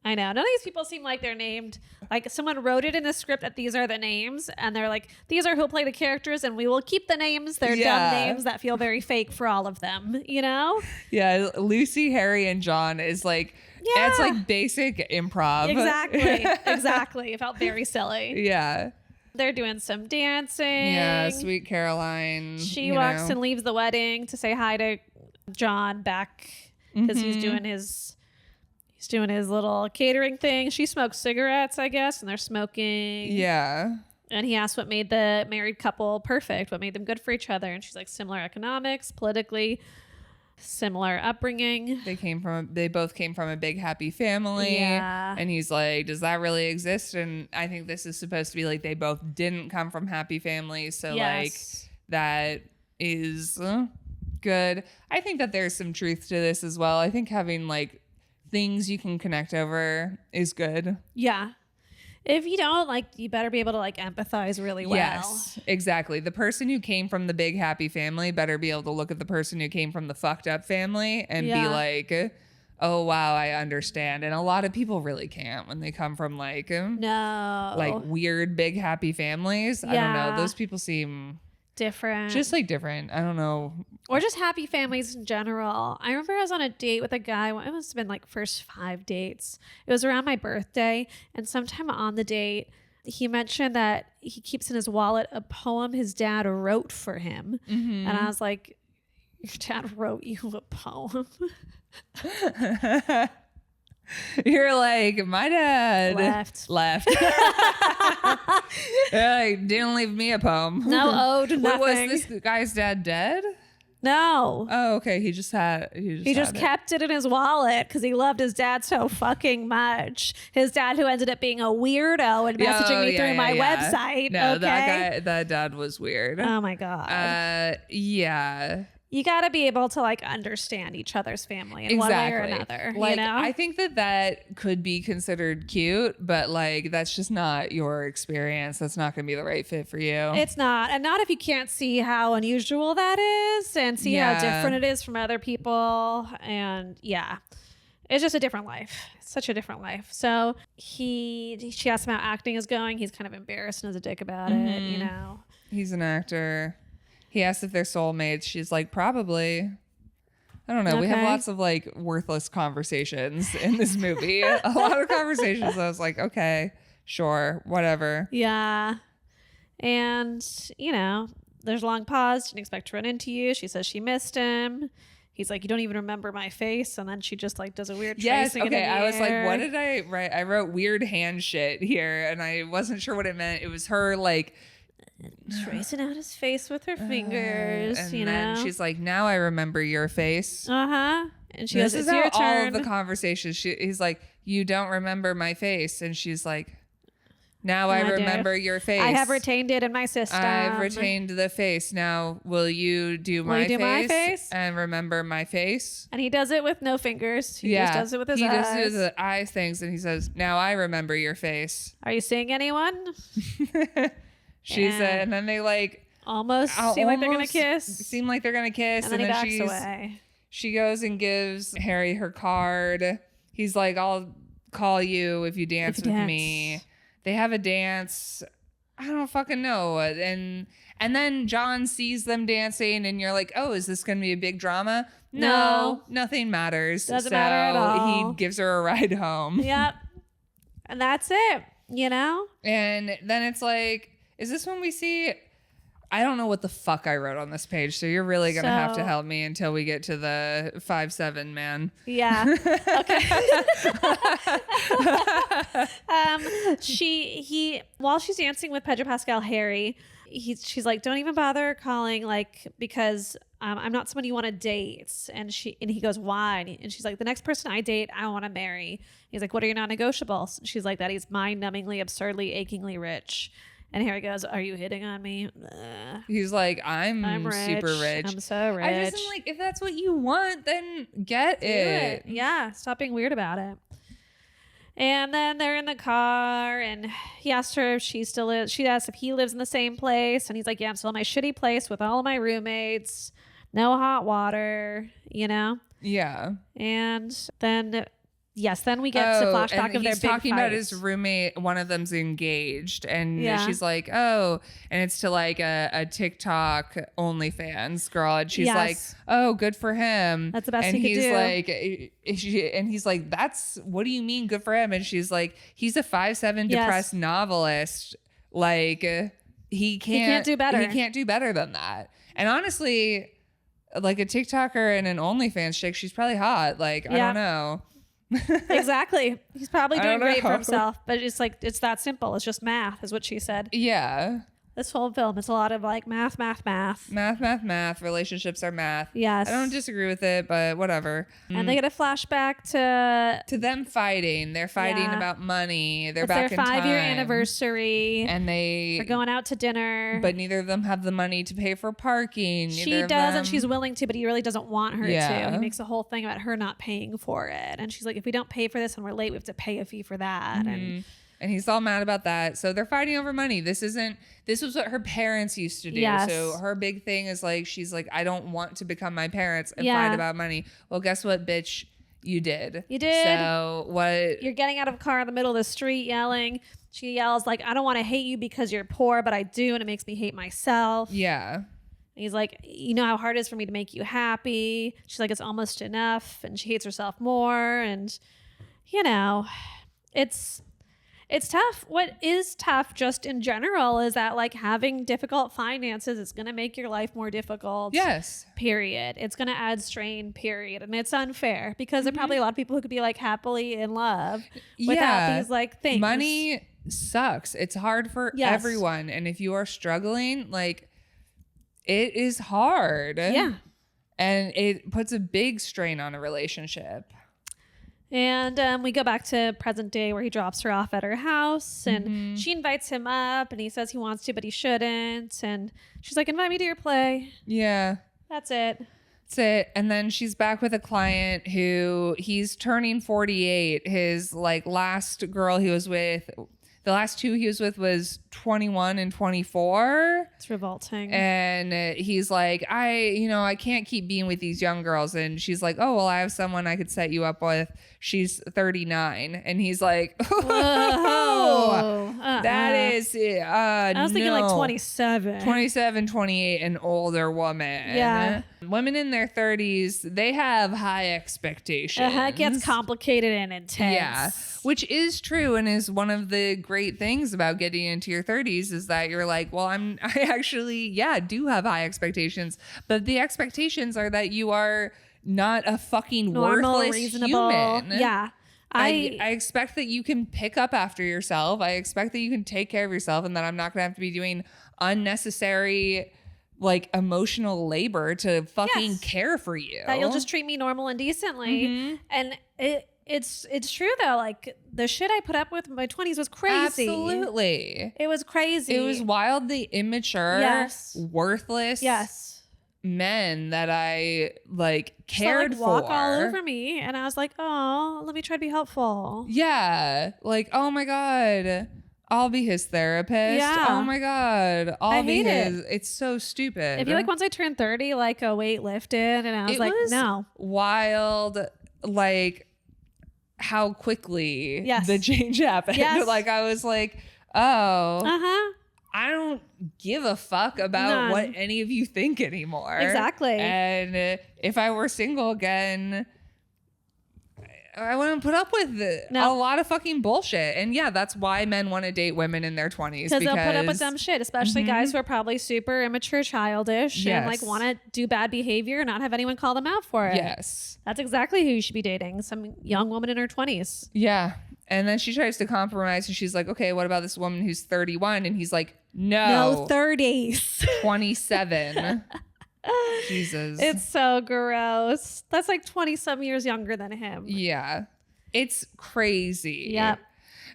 I know. None of these people seem like they're named. Like someone wrote it in the script that these are the names, and they're like, these are who'll play the characters, and we will keep the names. They're dumb names that feel very fake for all of them, you know? Yeah, Lucy, Harry, and John is like, it's like basic improv. Exactly. It felt very silly. Yeah. They're doing some dancing. Yeah, Sweet Caroline. She walks and leaves the wedding to say hi to John back because he's doing his little catering thing. She smokes cigarettes, I guess, and they're smoking. Yeah. And he asked what made the married couple perfect, what made them good for each other. And she's like, similar economics, politically, similar upbringing. They both came from a big happy family. Yeah. And he's like, does that really exist? And I think this is supposed to be like they both didn't come from happy families. So like that is good. I think that there's some truth to this as well. I think having like things you can connect over is good. Yeah. If you don't, like, you better be able to like empathize really well. Yes, exactly. The person who came from the big happy family better be able to look at the person who came from the fucked up family and be like, oh wow, I understand. And a lot of people really can't when they come from like weird big happy families. I don't know. Those people seem different. Just like different. I don't know. Or just happy families in general. I remember I was on a date with a guy. It must have been like first 5 dates. It was around my birthday. And sometime on the date, he mentioned that he keeps in his wallet a poem his dad wrote for him. Mm-hmm. And I was like, Your dad wrote you a poem. You're like, my dad left. Didn't leave me a poem. No ode, nothing. Was this guy's dad dead? No. Oh, okay. He just kept it in his wallet because he loved his dad so fucking much. His dad, who ended up being a weirdo and messaging me through my website. No, okay? that dad was weird. Oh my God. Yeah. You got to be able to like understand each other's family in one way or another. Like, you know? I think that could be considered cute, but like that's just not your experience. That's not going to be the right fit for you. It's not. And not if you can't see how unusual that is and see how different it is from other people. And yeah, it's just a different life. It's such a different life. So she asked him how acting is going. He's kind of embarrassed and is a dick about it, you know. He's an actor. He asked if they're soulmates. She's like, probably. I don't know. Okay. We have lots of like worthless conversations in this movie. A lot of conversations. I was like, okay, sure, whatever. Yeah. And, you know, there's a long pause. Didn't expect to run into you. She says she missed him. He's like, you don't even remember my face. And then she just like does a weird tracing. Okay. I was like, what did I write? I wrote weird hand shit here. And I wasn't sure what it meant. It was her like tracing out his face with her fingers, and you then know. She's like, now I remember your face. And she goes, it's your how turn. all of the conversations. He's like, you don't remember my face, and she's like, now I remember your face. I have retained it in my system. I've retained the face. Now will you do my face and remember my face? And he does it with no fingers. He just does it with his eyes. He just does the eye things, and he says, now I remember your face. Are you seeing anyone? And then they like almost seem like they're gonna kiss. And then he backs away. She goes and gives Harry her card. He's like, I'll call you if you dance with me. They have a dance. I don't fucking know. And then John sees them dancing, and you're like, oh, is this gonna be a big drama? No, nothing matters. Doesn't matter at all. He gives her a ride home. Yep. And that's it, you know? And then it's like, is this when we see? I don't know what the fuck I wrote on this page, so you're really gonna have to help me until we get to the 5'7" man. Yeah. Okay. While she's dancing with Pedro Pascal, Harry, she's like, don't even bother calling, like, because I'm not someone you want to date. And he goes, why? And she's like, the next person I date, I want to marry. He's like, what are your non-negotiables? She's like, that he's mind-numbingly, absurdly, achingly rich. And Harry goes, are you hitting on me? He's like, I'm rich. Super rich. I'm so rich. I just am like, if that's what you want, then get it. Yeah. Stop being weird about it. And then they're in the car, and he asked her if she still is. She asked if he lives in the same place. And he's like, yeah, I'm still in my shitty place with all of my roommates. No hot water, you know? Yeah. And then... Yes, then we get to flashback of their big fight. He's talking about his roommate. One of them's engaged, and she's like, "Oh," and it's to like a TikTok OnlyFans girl, and she's like, "Oh, good for him." That's the best he could do. And he's like, "That's what do you mean, good for him?" And she's like, "He's a 5'7" depressed novelist. Like he can't do better. He can't do better than that." And honestly, like a TikToker and an OnlyFans chick, she's probably hot. Like I don't know. Exactly. He's probably doing great for himself, but it's like, it's that simple. It's just math is what she said. Yeah. This whole film, it's a lot of like math. Relationships are math. Yes. I don't disagree with it, but whatever. And they get a flashback to them fighting. They're fighting about money. They're back in time. Their 5-year anniversary. And they're going out to dinner. But neither of them have the money to pay for parking. She does, and she's willing to, but he really doesn't want her to. He makes a whole thing about her not paying for it. And she's like, if we don't pay for this and we're late, we have to pay a fee for that. And he's all mad about that. So they're fighting over money. This was what her parents used to do. Yes. So her big thing is like, she's like, I don't want to become my parents and fight about money. Well, guess what, bitch? You did. You did. So what? You're getting out of a car in the middle of the street yelling. She yells like, I don't want to hate you because you're poor, but I do. And it makes me hate myself. Yeah. And he's like, you know how hard it is for me to make you happy. She's like, it's almost enough. And she hates herself more. And, you know, it's It's tough. What is tough just in general is that like having difficult finances is going to make your life more difficult. Yes. Period. It's going to add strain, period. And it's unfair because there are probably a lot of people who could be like happily in love without these like things. Money sucks. It's hard for everyone. And if you are struggling, like it is hard. Yeah. And it puts a big strain on a relationship. And we go back to present day where he drops her off at her house and she invites him up and he says he wants to, but he shouldn't. And she's like, invite me to your play. Yeah. That's it. That's it. And then she's back with a client who he's turning 48. His like last girl he was with, the last two he was with was 21 and 24. It's revolting. And he's like, I can't keep being with these young girls. And she's like, oh, well, I have someone I could set you up with. She's 39. And he's like, that is, I was thinking like 27. 27, 28, an older woman. Yeah. Women in their 30s, they have high expectations. It gets complicated and intense. Yeah, which is true and is one of the great things about getting into your 30s is that you're like, well, I actually, do have high expectations. But the expectations are that you are not a fucking normal, worthless reasonable human. Yeah. I expect that you can pick up after yourself. I expect that you can take care of yourself and that I'm not going to have to be doing unnecessary like emotional labor to fucking care for you. That you'll just treat me normal and decently. And it's true though. Like the shit I put up with in my 20s was crazy. Absolutely. It was crazy. It was wildly immature, worthless men that I like cared just, walk for. all over me. And I was like, oh, let me try to be helpful. Yeah. Like, oh my God. I'll be his therapist. Yeah. Oh my God. I'll be his. It. It's so stupid. I feel like once I turned 30, like a weight lifted and I was no. Wild, like how quickly the change happened. Yes. Like I was like, oh, I don't give a fuck about what any of you think anymore. Exactly. And if I were single again, I wouldn't put up with a lot of fucking bullshit. And that's why men want to date women in their 20s. Because they'll put up with dumb shit, especially guys who are probably super immature, childish, and like want to do bad behavior and not have anyone call them out for it. Yes. That's exactly who you should be dating. Some young woman in her 20s. Yeah. And then she tries to compromise and she's like, okay, what about this woman who's 31? And he's like, no 30s. 27. Jesus. It's so gross. That's like 20 some years younger than him. Yeah. It's crazy. Yep.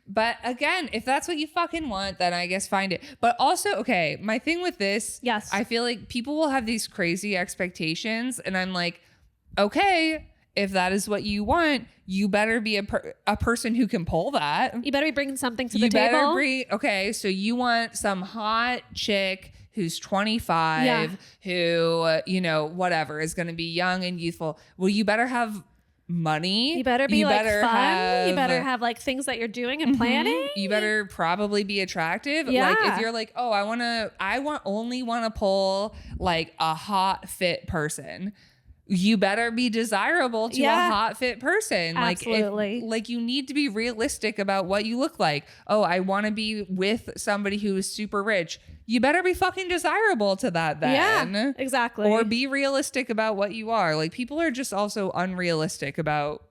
But again, if that's what you fucking want, then I guess find it. But also, okay, my thing with this, I feel like people will have these crazy expectations and I'm like, okay, if that is what you want, you better be a person who can pull that. You better be bringing something to the table. Okay, so you want some hot chick who's 25, who, whatever, is going to be young and youthful. Well, you better have money. You better be fun. You better have like things that you're doing and planning. You better probably be attractive. Yeah. Like if you're like, oh, I only want to pull like a hot fit person. You better be desirable to a hot fit person. Absolutely. Like you need to be realistic about what you look like. Oh, I want to be with somebody who is super rich. You better be fucking desirable to that then. Yeah, exactly. Or be realistic about what you are. Like people are just also unrealistic about.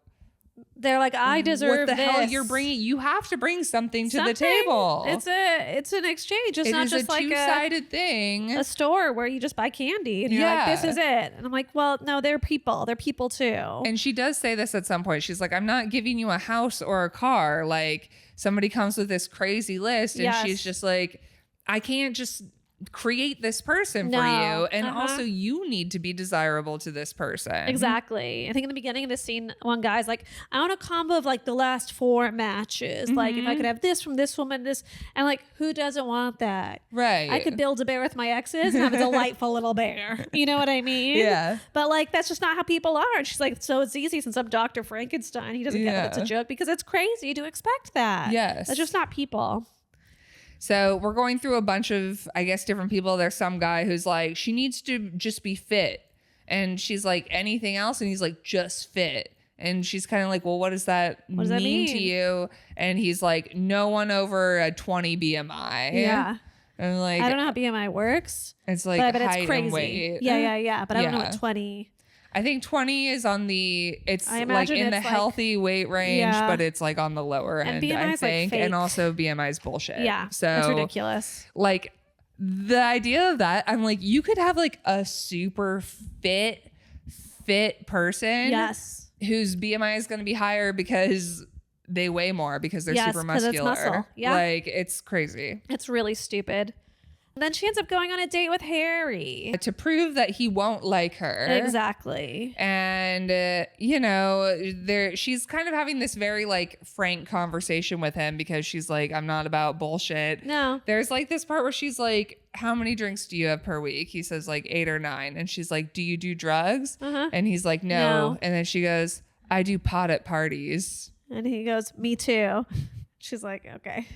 They're like, I deserve what the hell this. you're bringing. You have to bring something to the table. It's an exchange. It's not just like a two-sided thing. A store where you just buy candy and you're like, this is it. And I'm like, well, no, they're people. They're people too. And she does say this at some point. She's like, I'm not giving you a house or a car. Like somebody comes with this crazy list and she's just like, I can't just create this person for you. And also you need to be desirable to this person. Exactly. I think in the beginning of the scene, one guy's like, I want a combo of like the last 4 matches. Like if I could have this from this woman, this, and like, who doesn't want that? Right. I could build a bear with my exes and have a delightful little bear. You know what I mean? Yeah. But like, that's just not how people are. And she's like, so it's easy since I'm Dr. Frankenstein. He doesn't get that it's a joke because it's crazy to expect that. Yes. That's just not people. So we're going through a bunch of, I guess, different people. There's some guy who's like, she needs to just be fit. And she's like, anything else? And he's like, just fit. And she's kind of like, well, what does that mean to you? And he's like, no one over a 20 BMI. Yeah. And like, I don't know how BMI works. It's like but I bet height it's crazy. and weight. Yeah. But I don't know what 20. I think 20 is on the, it's like in the like, healthy weight range, but it's like on the lower end, I think. Like and also BMI is bullshit. Yeah. So it's ridiculous. Like the idea of that, I'm like, you could have like a super fit person. Yes. Whose BMI is going to be higher because they weigh more because they're super muscular. It's muscle. Yeah. Like, it's crazy. It's really stupid. And then she ends up going on a date with Harry. To prove that he won't like her. Exactly. And, she's kind of having this very like frank conversation with him because she's like, I'm not about bullshit. No. There's like this part where she's like, how many drinks do you have per week? He says like 8 or 9. And she's like, do you do drugs? And he's like, no. And then she goes, I do pot at parties. And he goes, me too. She's like, okay.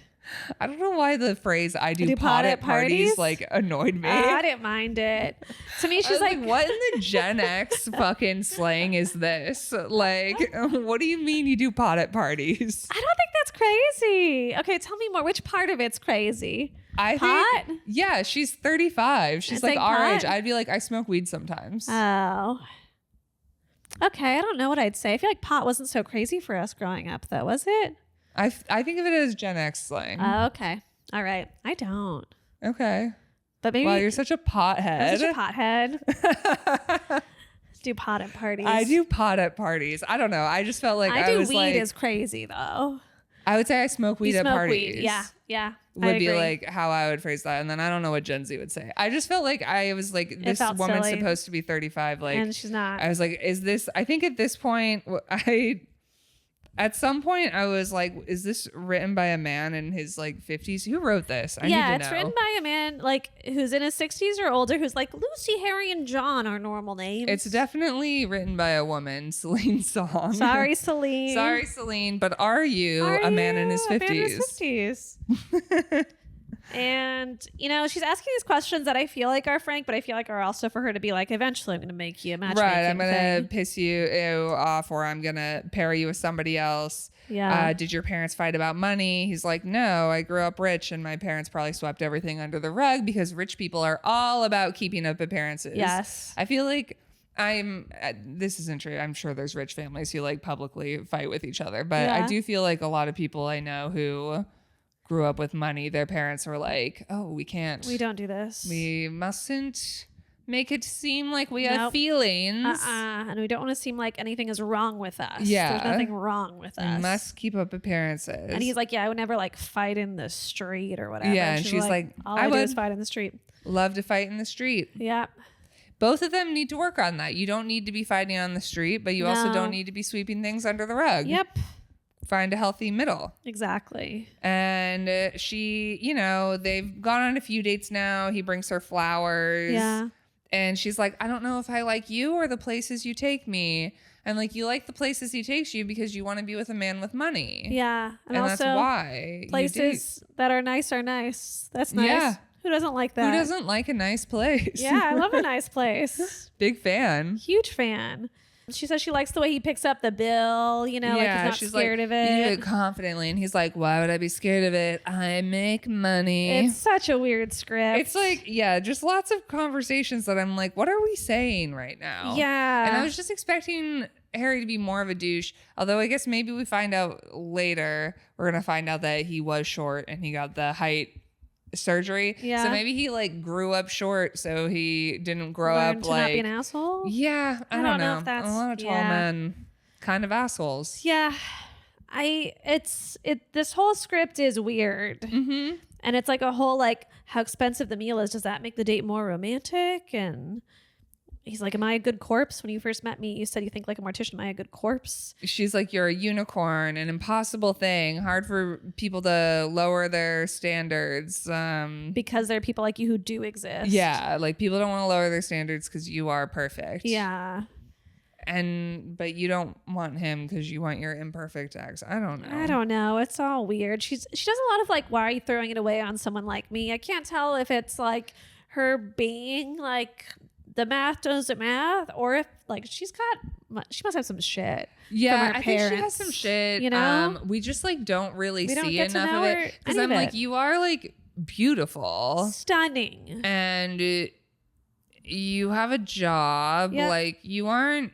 I don't know why the phrase I do pot at parties like annoyed me. I didn't mind it. To me, she's like, what in the Gen X fucking slang is this? Like, what do you mean you do pot at parties? I don't think that's crazy. Okay, tell me more. Which part of it's crazy? Pot? Yeah, she's 35. She's like our age. I'd be like, I smoke weed sometimes. Oh. Okay, I don't know what I'd say. I feel like pot wasn't so crazy for us growing up, though, was it? I think of it as Gen X slang. Oh, okay. All right. I don't. Okay. But maybe. Wow, you're such a pothead. I'm such a pothead. Do pot at parties. I do pot at parties. I don't know. I just felt like I was weed like, is crazy though. I would say I smoke weed at parties. Weed. Yeah. Would be like how I would phrase that. And then I don't know what Gen Z would say. I just felt like I was like, this woman's silly. Supposed to be 35. Like, and she's not. I was like, is this, I think at this point, at some point I was like, is this written by a man in his like 50s? Who wrote this? I need to know. It's written by a man like who's in his 60s or older who's like Lucy, Harry, and John are normal names. It's definitely written by a woman, Celine Song. Sorry, Celine. Sorry, Celine. But are you a man in his 50s? A man in his 50s. And, she's asking these questions that I feel like are frank, but I feel like are also for her to be like, eventually I'm going to make you a matchmaking Right, I'm going to piss you off or I'm going to pair you with somebody else. Yeah. Did your parents fight about money? He's like, no, I grew up rich and my parents probably swept everything under the rug because rich people are all about keeping up appearances. Yes. I feel like this isn't true. I'm sure there's rich families who like publicly fight with each other, but I do feel like a lot of people I know who grew up with money, their parents were like, oh, we don't do this. We mustn't make it seem like we have feelings. And we don't want to seem like anything is wrong with us. Yeah. There's nothing wrong with us. We must keep up appearances. And he's like, yeah, I would never like fight in the street or whatever. Yeah, and she's like, all I do is fight in the street. Love to fight in the street. Yeah. Both of them need to work on that. You don't need to be fighting on the street, but you also don't need to be sweeping things under the rug. Yep. Find a healthy middle. Exactly. And she, they've gone on a few dates now. He brings her flowers. Yeah. And she's like, I don't know if I like you or the places you take me. And like, you like the places he takes you because you want to be with a man with money. Yeah. And also, that's why. Places that are nice. That's nice. Yeah. Who doesn't like that? Who doesn't like a nice place? Yeah, I love a nice place. Big fan. Huge fan. She says she likes the way he picks up the bill, like he's not scared of it. You do it confidently. And he's like, why would I be scared of it? I make money. It's such a weird script. It's like, just lots of conversations that I'm like, what are we saying right now? Yeah. And I was just expecting Harry to be more of a douche. Although I guess maybe we find out later, we're going to find out that he was short and he got the height surgery. Yeah. So maybe he like grew up short, so he didn't grow up to like not be an asshole. Yeah, I don't know. If that's a lot of tall men, kind of assholes. Yeah, this whole script is weird, mm-hmm. and it's like a whole like how expensive the meal is. Does that make the date more romantic? And he's like, am I a good corpse? When you first met me, you said you think like a mortician. Am I a good corpse? She's like, you're a unicorn, an impossible thing, hard for people to lower their standards. Because there are people like you who do exist. Yeah, like people don't want to lower their standards because you are perfect. Yeah. But you don't want him because you want your imperfect ex. I don't know. It's all weird. She does a lot of like, why are you throwing it away on someone like me? I can't tell if it's like her being like, the math doesn't math, or if like she's got she must have some shit. Yeah, from her I parents, think she has some shit. You know, we just like don't really we don't see get to enough know of her, it because I'm like, you are like beautiful, stunning, and you have a job. Yep. Like you aren't.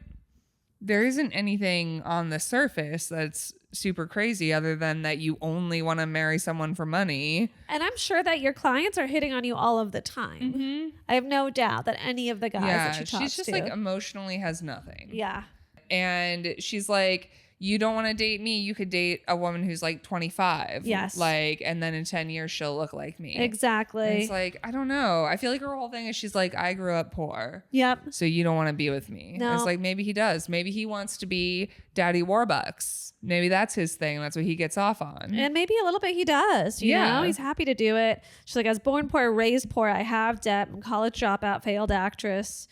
There isn't anything on the surface that's super crazy other than that you only want to marry someone for money. And I'm sure that your clients are hitting on you all of the time. Mm-hmm. I have no doubt that any of the guys that she talks she's just to, like emotionally has nothing. yeah. And she's like, you don't want to date me, you could date a woman who's like 25. Yes. Like, and then in 10 years she'll look like me. Exactly. And it's like, I don't know. I feel like her whole thing is she's like, I grew up poor. Yep. So you don't want to be with me. No. And it's like, maybe he does. Maybe he wants to be Daddy Warbucks. Maybe that's his thing. That's what he gets off on. And maybe a little bit he does, you know? He's happy to do it. She's like, I was born poor, raised poor. I have debt. I'm a college dropout, failed actress.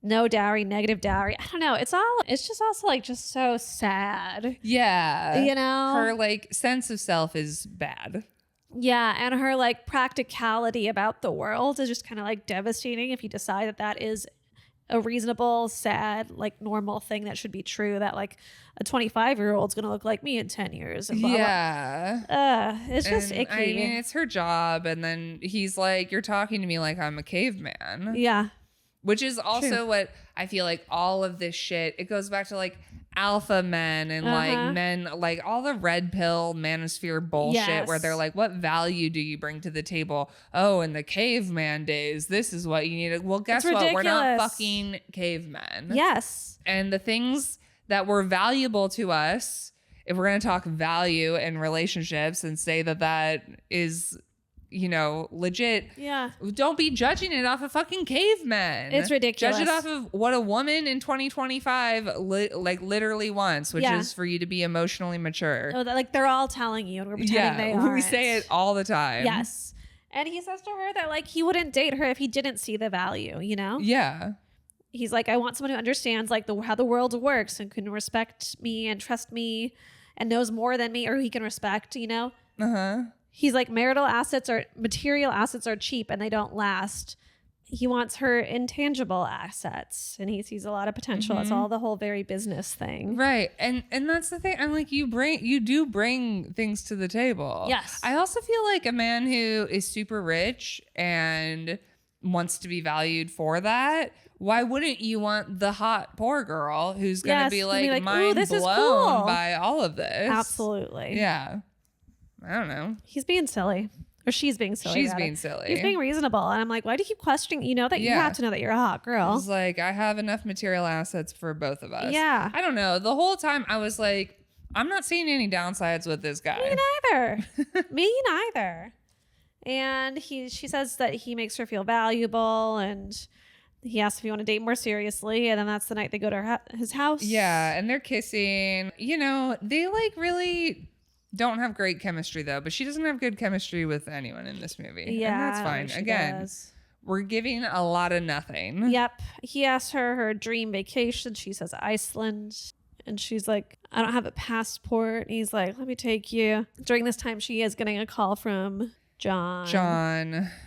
No dowry, negative dowry. I don't know. It's just also like just so sad. Yeah. You know? Her like sense of self is bad. Yeah. And her like practicality about the world is just kind of like devastating if you decide that that is a reasonable, sad, like normal thing that should be true, that like a 25-year-old's going to look like me in 10 years. And blah, yeah. It's just icky. I mean, it's her job. And then he's like, you're talking to me like I'm a caveman. Yeah. Which is also True. what I feel like all of this shit, it goes back to like alpha men and like men, like all the red pill manosphere bullshit where they're like, what value do you bring to the table? Oh, in the caveman days, this is what you need. Well, guess what? We're not fucking cavemen. Yes. And the things that were valuable to us, if we're going to talk value in relationships and say that that is, you know, legit. Yeah. Don't be judging it off of fucking cavemen. It's ridiculous. Judge it off of what a woman in 2025 like literally wants, which is for you to be emotionally mature. Oh, like they're all telling you and we're pretending they aren't. We say it all the time. Yes. And he says to her that like he wouldn't date her if he didn't see the value, you know? Yeah. He's like, I want someone who understands like how the world works and can respect me and trust me and knows more than me, or he can respect, you know? Uh-huh. He's like, material assets are cheap and they don't last. He wants her intangible assets and he sees a lot of potential. It's all the whole very business thing. Right. And that's the thing. I'm like, you do bring things to the table. Yes. I also feel like a man who is super rich and wants to be valued for that, why wouldn't you want the hot poor girl who's going to be like mind blown by all of this? Absolutely. Yeah. I don't know. He's being silly. Or she's being silly. She's being silly. He's being reasonable. And I'm like, why do you keep questioning? You know that you have to know that you're a hot girl. It's like, I have enough material assets for both of us. Yeah. I don't know. The whole time I was like, I'm not seeing any downsides with this guy. Me neither. Me neither. And she says that he makes her feel valuable and he asks if you want to date more seriously. And then that's the night they go to his house. Yeah. And they're kissing. You know, they like really don't have great chemistry though, but she doesn't have good chemistry with anyone in this movie. Yeah. And that's fine. Again, we're giving a lot of nothing. Yep. He asks her dream vacation. She says Iceland. And she's like, I don't have a passport. And he's like, let me take you. During this time, she is getting a call from John.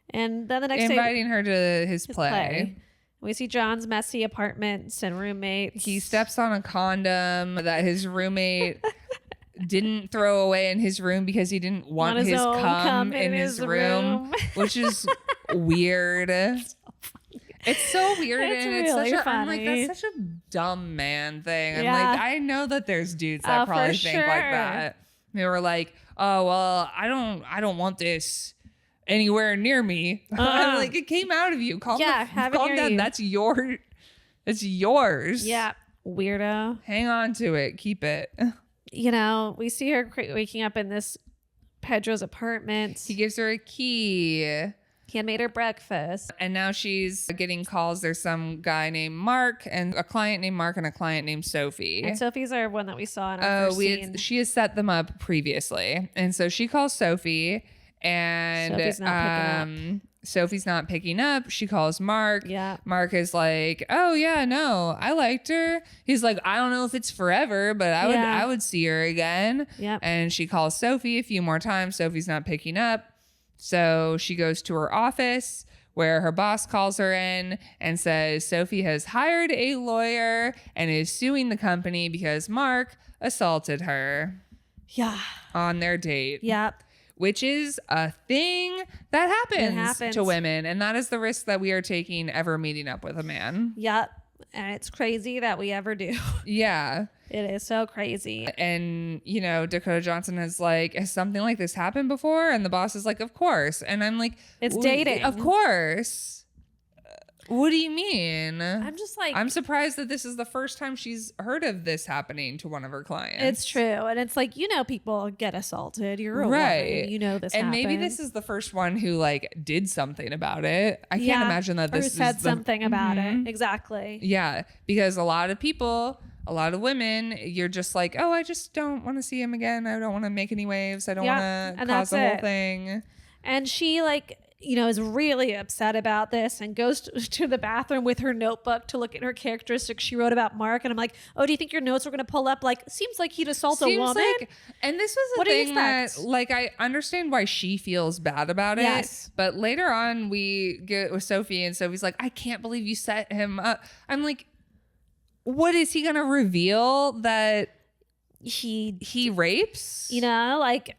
And then the next day, inviting her to his play. We see John's messy apartments and roommates. He steps on a condom that his roommate didn't throw away in his room because he didn't want his cum in his room, which is weird. It's so weird. It's and really it's funny. I'm like, that's such a dumb man thing. I'm Yeah. like, I know that there's dudes that probably think like that. They were like, oh, well, I don't want this anywhere near me. I'm like, it came out of you. Calm down. That's yours. Yeah. Weirdo. Hang on to it. Keep it. You know, we see her waking up in this Pedro's apartment. He gives her a key. He had made her breakfast. And now she's getting calls. There's some guy named Mark and a client named Mark and a client named Sophie. And Sophie's our one that we saw in our first scene. She has set them up previously. And so she calls Sophie and Sophie's not picking up. She calls Mark. Yeah. Mark is like, oh yeah, no, I liked her. He's like, I don't know if it's forever, but I would see her again. Yep. And she calls Sophie a few more times. Sophie's not picking up. So she goes to her office where her boss calls her in and says Sophie has hired a lawyer and is suing the company because Mark assaulted her. Yeah. On their date. Yep. Which is a thing that happens to women. And that is the risk that we are taking ever meeting up with a man. Yep. And it's crazy that we ever do. Yeah. It is so crazy. And, you know, Dakota Johnson is like, has something like this happened before? And the boss is like, of course. And I'm like, it's dating. Of course. What do you mean? I'm just like, I'm surprised that this is the first time she's heard of this happening to one of her clients. It's true. And it's like, you know, people get assaulted. You're a woman. You know this and happened. Maybe this is the first one who like did something about it. I can't imagine that this said something about it. Exactly. Yeah. Because a lot of people, a lot of women, you're just like, oh, I just don't want to see him again. I don't want to make any waves. I don't want to cause the whole thing. And she like, you know, is really upset about this and goes to the bathroom with her notebook to look at her characteristics she wrote about Mark. And I'm like, oh, do you think your notes were going to pull up? Like, seems like he'd assault a woman. Like, and this was a thing that, like, I understand why she feels bad about it. But later on, we get with Sophie and Sophie's like, I can't believe you set him up. I'm like, what is he going to reveal that he rapes? You know, like,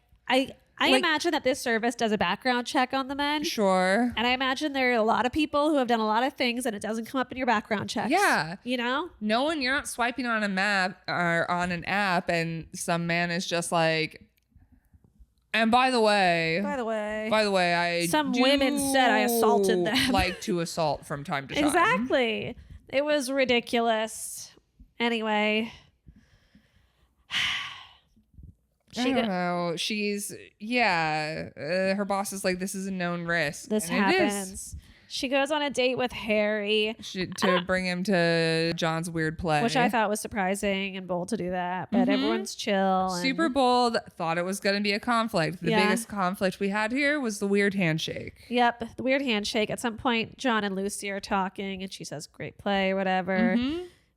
I imagine that this service does a background check on the men. Sure. And I imagine there are a lot of people who have done a lot of things and it doesn't come up in your background checks. Yeah. You know? No one, you're not swiping on a map or on an app and some man is just like, and by the way, some women said I assaulted them. Like to assault from time to time. Exactly. It was ridiculous. Anyway. I don't know. She's, her boss is like, this is a known risk. This happens. She goes on a date with Harry. To bring him to John's weird play. Which I thought was surprising and bold to do that. But everyone's chill. Super bold. Thought it was going to be a conflict. The biggest conflict we had here was the weird handshake. Yep. The weird handshake. At some point, John and Lucy are talking and she says, great play or whatever.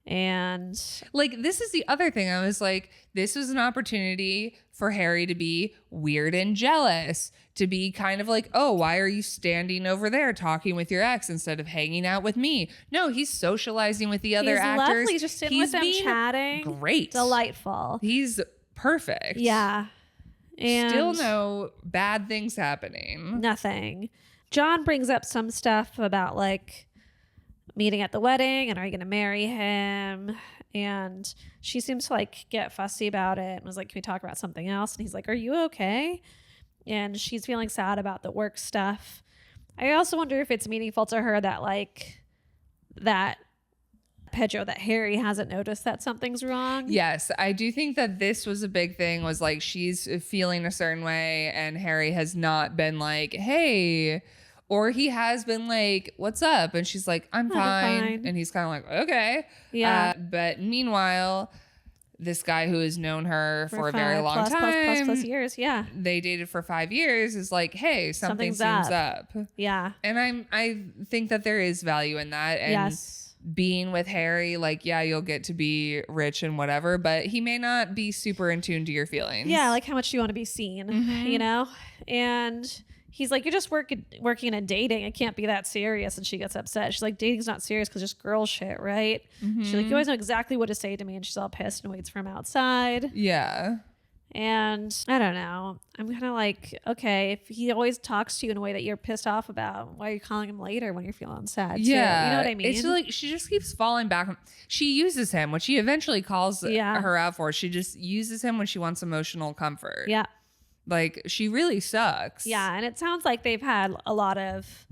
And like, this is the other thing. I was like, this was an opportunity for Harry to be weird and jealous, to be kind of like, oh, why are you standing over there talking with your ex instead of hanging out with me? No, he's socializing with the other actors. Lovely. Just sitting with them chatting. Great. Delightful. He's perfect. Yeah. And still no bad things happening. Nothing. John brings up some stuff about like meeting at the wedding and are you going to marry him? And she seems to like get fussy about it and was like, can we talk about something else? And he's like, are you okay? And she's feeling sad about the work stuff. I also wonder if it's meaningful to her that like that Pedro, that Harry hasn't noticed that something's wrong. Yes, I do think that this was a big thing, was like she's feeling a certain way and Harry has not been like, hey. Or he has been like, what's up? And she's like, I'm fine. And he's kind of like, okay. Yeah. But meanwhile, this guy who has known her for a very long time. Plus years. Yeah. They dated for 5 years, is like, hey, something seems up. Yeah. And I think that there is value in that. And being with Harry, like, yeah, you'll get to be rich and whatever, but he may not be super in tune to your feelings. Yeah. Like, how much do you want to be seen? You know? And he's like, you're just working and dating. It can't be that serious. And she gets upset. She's like, dating's not serious because just girl shit, right? She's like, you always know exactly what to say to me. And she's all pissed and waits for him outside. Yeah. And I don't know. I'm kind of like, okay, if he always talks to you in a way that you're pissed off about, why are you calling him later when you're feeling sad too? Yeah. You know what I mean? It's like she just keeps falling back. She uses him, which he eventually calls her out for. She just uses him when she wants emotional comfort. Yeah. Like, she really sucks. Yeah, and it sounds like they've had a lot of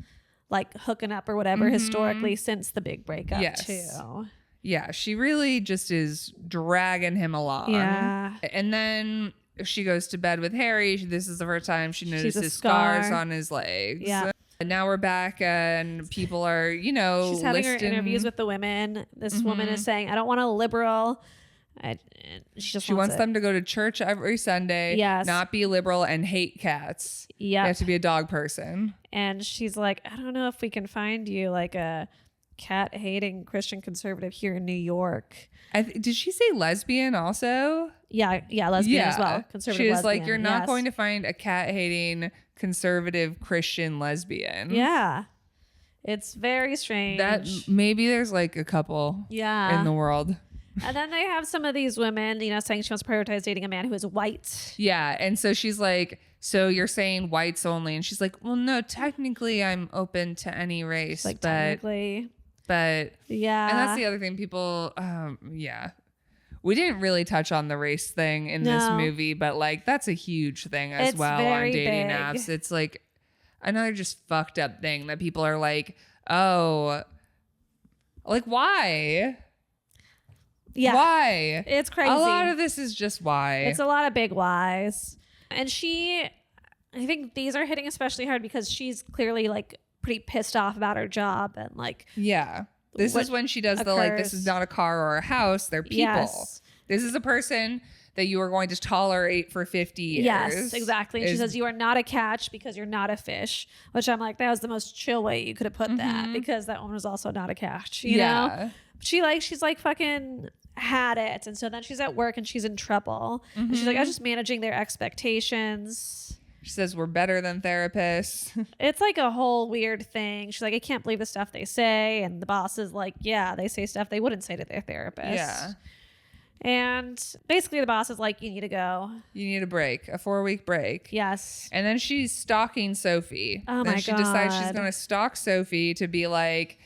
like hooking up or whatever historically since the big breakup too. Yeah, she really just is dragging him along. Yeah. And then she goes to bed with Harry. This is the first time she notices scars on his legs. Yeah. And now we're back and people are, you know, she's having her interviews with the women. This woman is saying, I don't want a liberal. She wants them to go to church every Sunday, not be liberal and hate cats. Yeah. You have to be a dog person. And she's like, I don't know if we can find you like a cat hating Christian conservative here in New York. Did she say lesbian also? Yeah, lesbian as well. Conservative She's lesbian. like, you're not going to find a cat hating conservative Christian lesbian. Yeah. It's very strange. That maybe there's like a couple in the world. And then they have some of these women, you know, saying she wants to prioritize dating a man who is white. Yeah. And so she's like, so you're saying whites only? And she's like, well, no, technically I'm open to any race. Like, technically. But yeah. And that's the other thing. People, we didn't really touch on the race thing in this movie, but like that's a huge thing as well on dating apps. It's like another just fucked up thing that people are like, oh, like why? Yeah. Why? It's crazy. A lot of this is just why. It's a lot of big whys. And I think these are hitting especially hard because she's clearly like pretty pissed off about her job and like. Yeah. This is when she does the like, this is not a car or a house. They're people. Yes. This is a person that you are going to tolerate for 50 years. Yes, exactly. She says you are not a catch because you're not a fish, which I'm like, that was the most chill way you could have put that because that woman was also not a catch, you know? She's like fucking had it. And so then she's at work and she's in trouble. And she's like, I was just managing their expectations. She says we're better than therapists. It's like a whole weird thing. She's like, I can't believe the stuff they say. And the boss is like, yeah, they say stuff they wouldn't say to their therapist. Yeah. And basically the boss is like, you need to go. You need a break, a 4-week break. Yes. And then she's stalking Sophie. Oh then my she God. decides she's going to stalk Sophie to be like,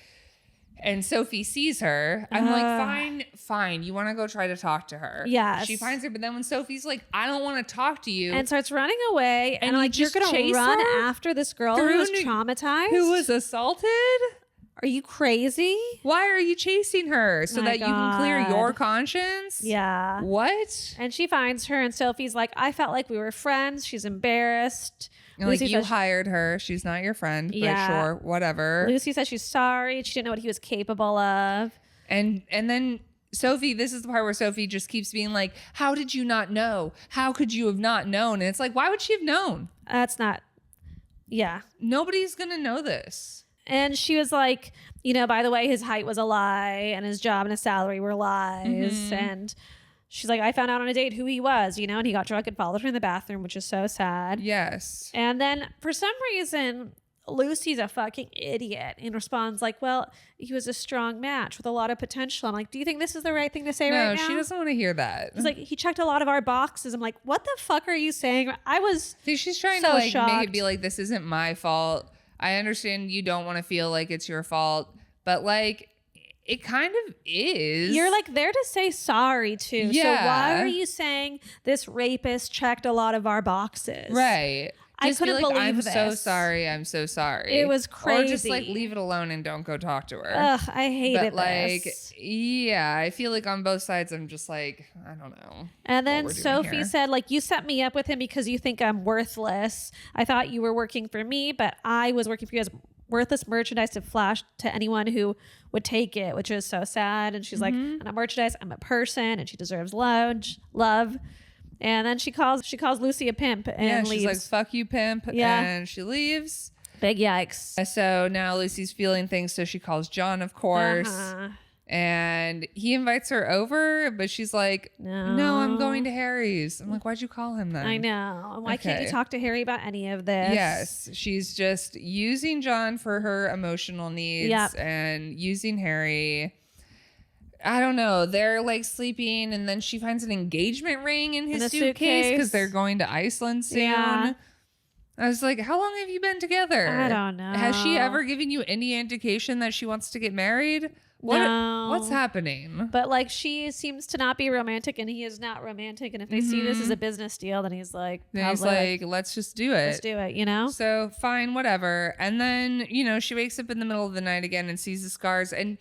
and Sophie sees her. I'm like, fine. You want to go try to talk to her. Yes. She finds her. But then when Sophie's like, I don't want to talk to you. And starts running away. And like, you're going to run after this girl who was traumatized? Who was assaulted? Are you crazy? Why are you chasing her? So that you can clear your conscience? Yeah. What? And she finds her and Sophie's like, I felt like we were friends. She's embarrassed. And like, you hired her. She's not your friend. But sure, whatever. Lucy says she's sorry. She didn't know what he was capable of. And then Sophie, this is the part where Sophie just keeps being like, how did you not know? How could you have not known? And it's like, why would she have known? That's not. Yeah. Nobody's going to know this. And she was like, you know, by the way, his height was a lie and his job and his salary were lies. And she's like, I found out on a date who he was, you know, and he got drunk and followed her in the bathroom, which is so sad. Yes. And then for some reason, Lucy's a fucking idiot and responds like, well, he was a strong match with a lot of potential. I'm like, do you think this is the right thing to say right now? No, she doesn't want to hear that. It's like, he checked a lot of our boxes. I'm like, what the fuck are you saying? I was she's trying so to like shocked. make it be like, this isn't my fault. I understand you don't want to feel like it's your fault, but like it kind of is. You're like there to say sorry too. Yeah. So why are you saying this rapist checked a lot of our boxes? Right. I Just couldn't be like, believe I'm this. so sorry. I'm so sorry. It was crazy. Or just like leave it alone and don't go talk to her. Ugh, I hated this. Yeah, I feel like on both sides, I'm just like, I don't know. And then Sophie said, like, you set me up with him because you think I'm worthless. I thought you were working for me, but I was working for you as worthless merchandise to flash to anyone who would take it, which is so sad. And she's like, I'm not merchandise, I'm a person, and she deserves love. And then she calls Lucy a pimp and leaves. She's like, fuck you, pimp. Yeah. And she leaves. Big yikes. So now Lucy's feeling things, so she calls John, of course. And he invites her over, but she's like, no, I'm going to Harry's. I'm like, why'd you call him then? I know. Why can't you talk to Harry about any of this? Yes. She's just using John for her emotional needs and using Harry. I don't know. They're like sleeping, and then she finds an engagement ring in his suitcase because they're going to Iceland soon. Yeah. I was like, how long have you been together? I don't know. Has she ever given you any indication that she wants to get married? What's happening? But like, she seems to not be romantic, and he is not romantic. And if they see this as a business deal, then he's like, let's just do it. Let's do it, you know? So fine, whatever. And then, you know, she wakes up in the middle of the night again and sees the scars, and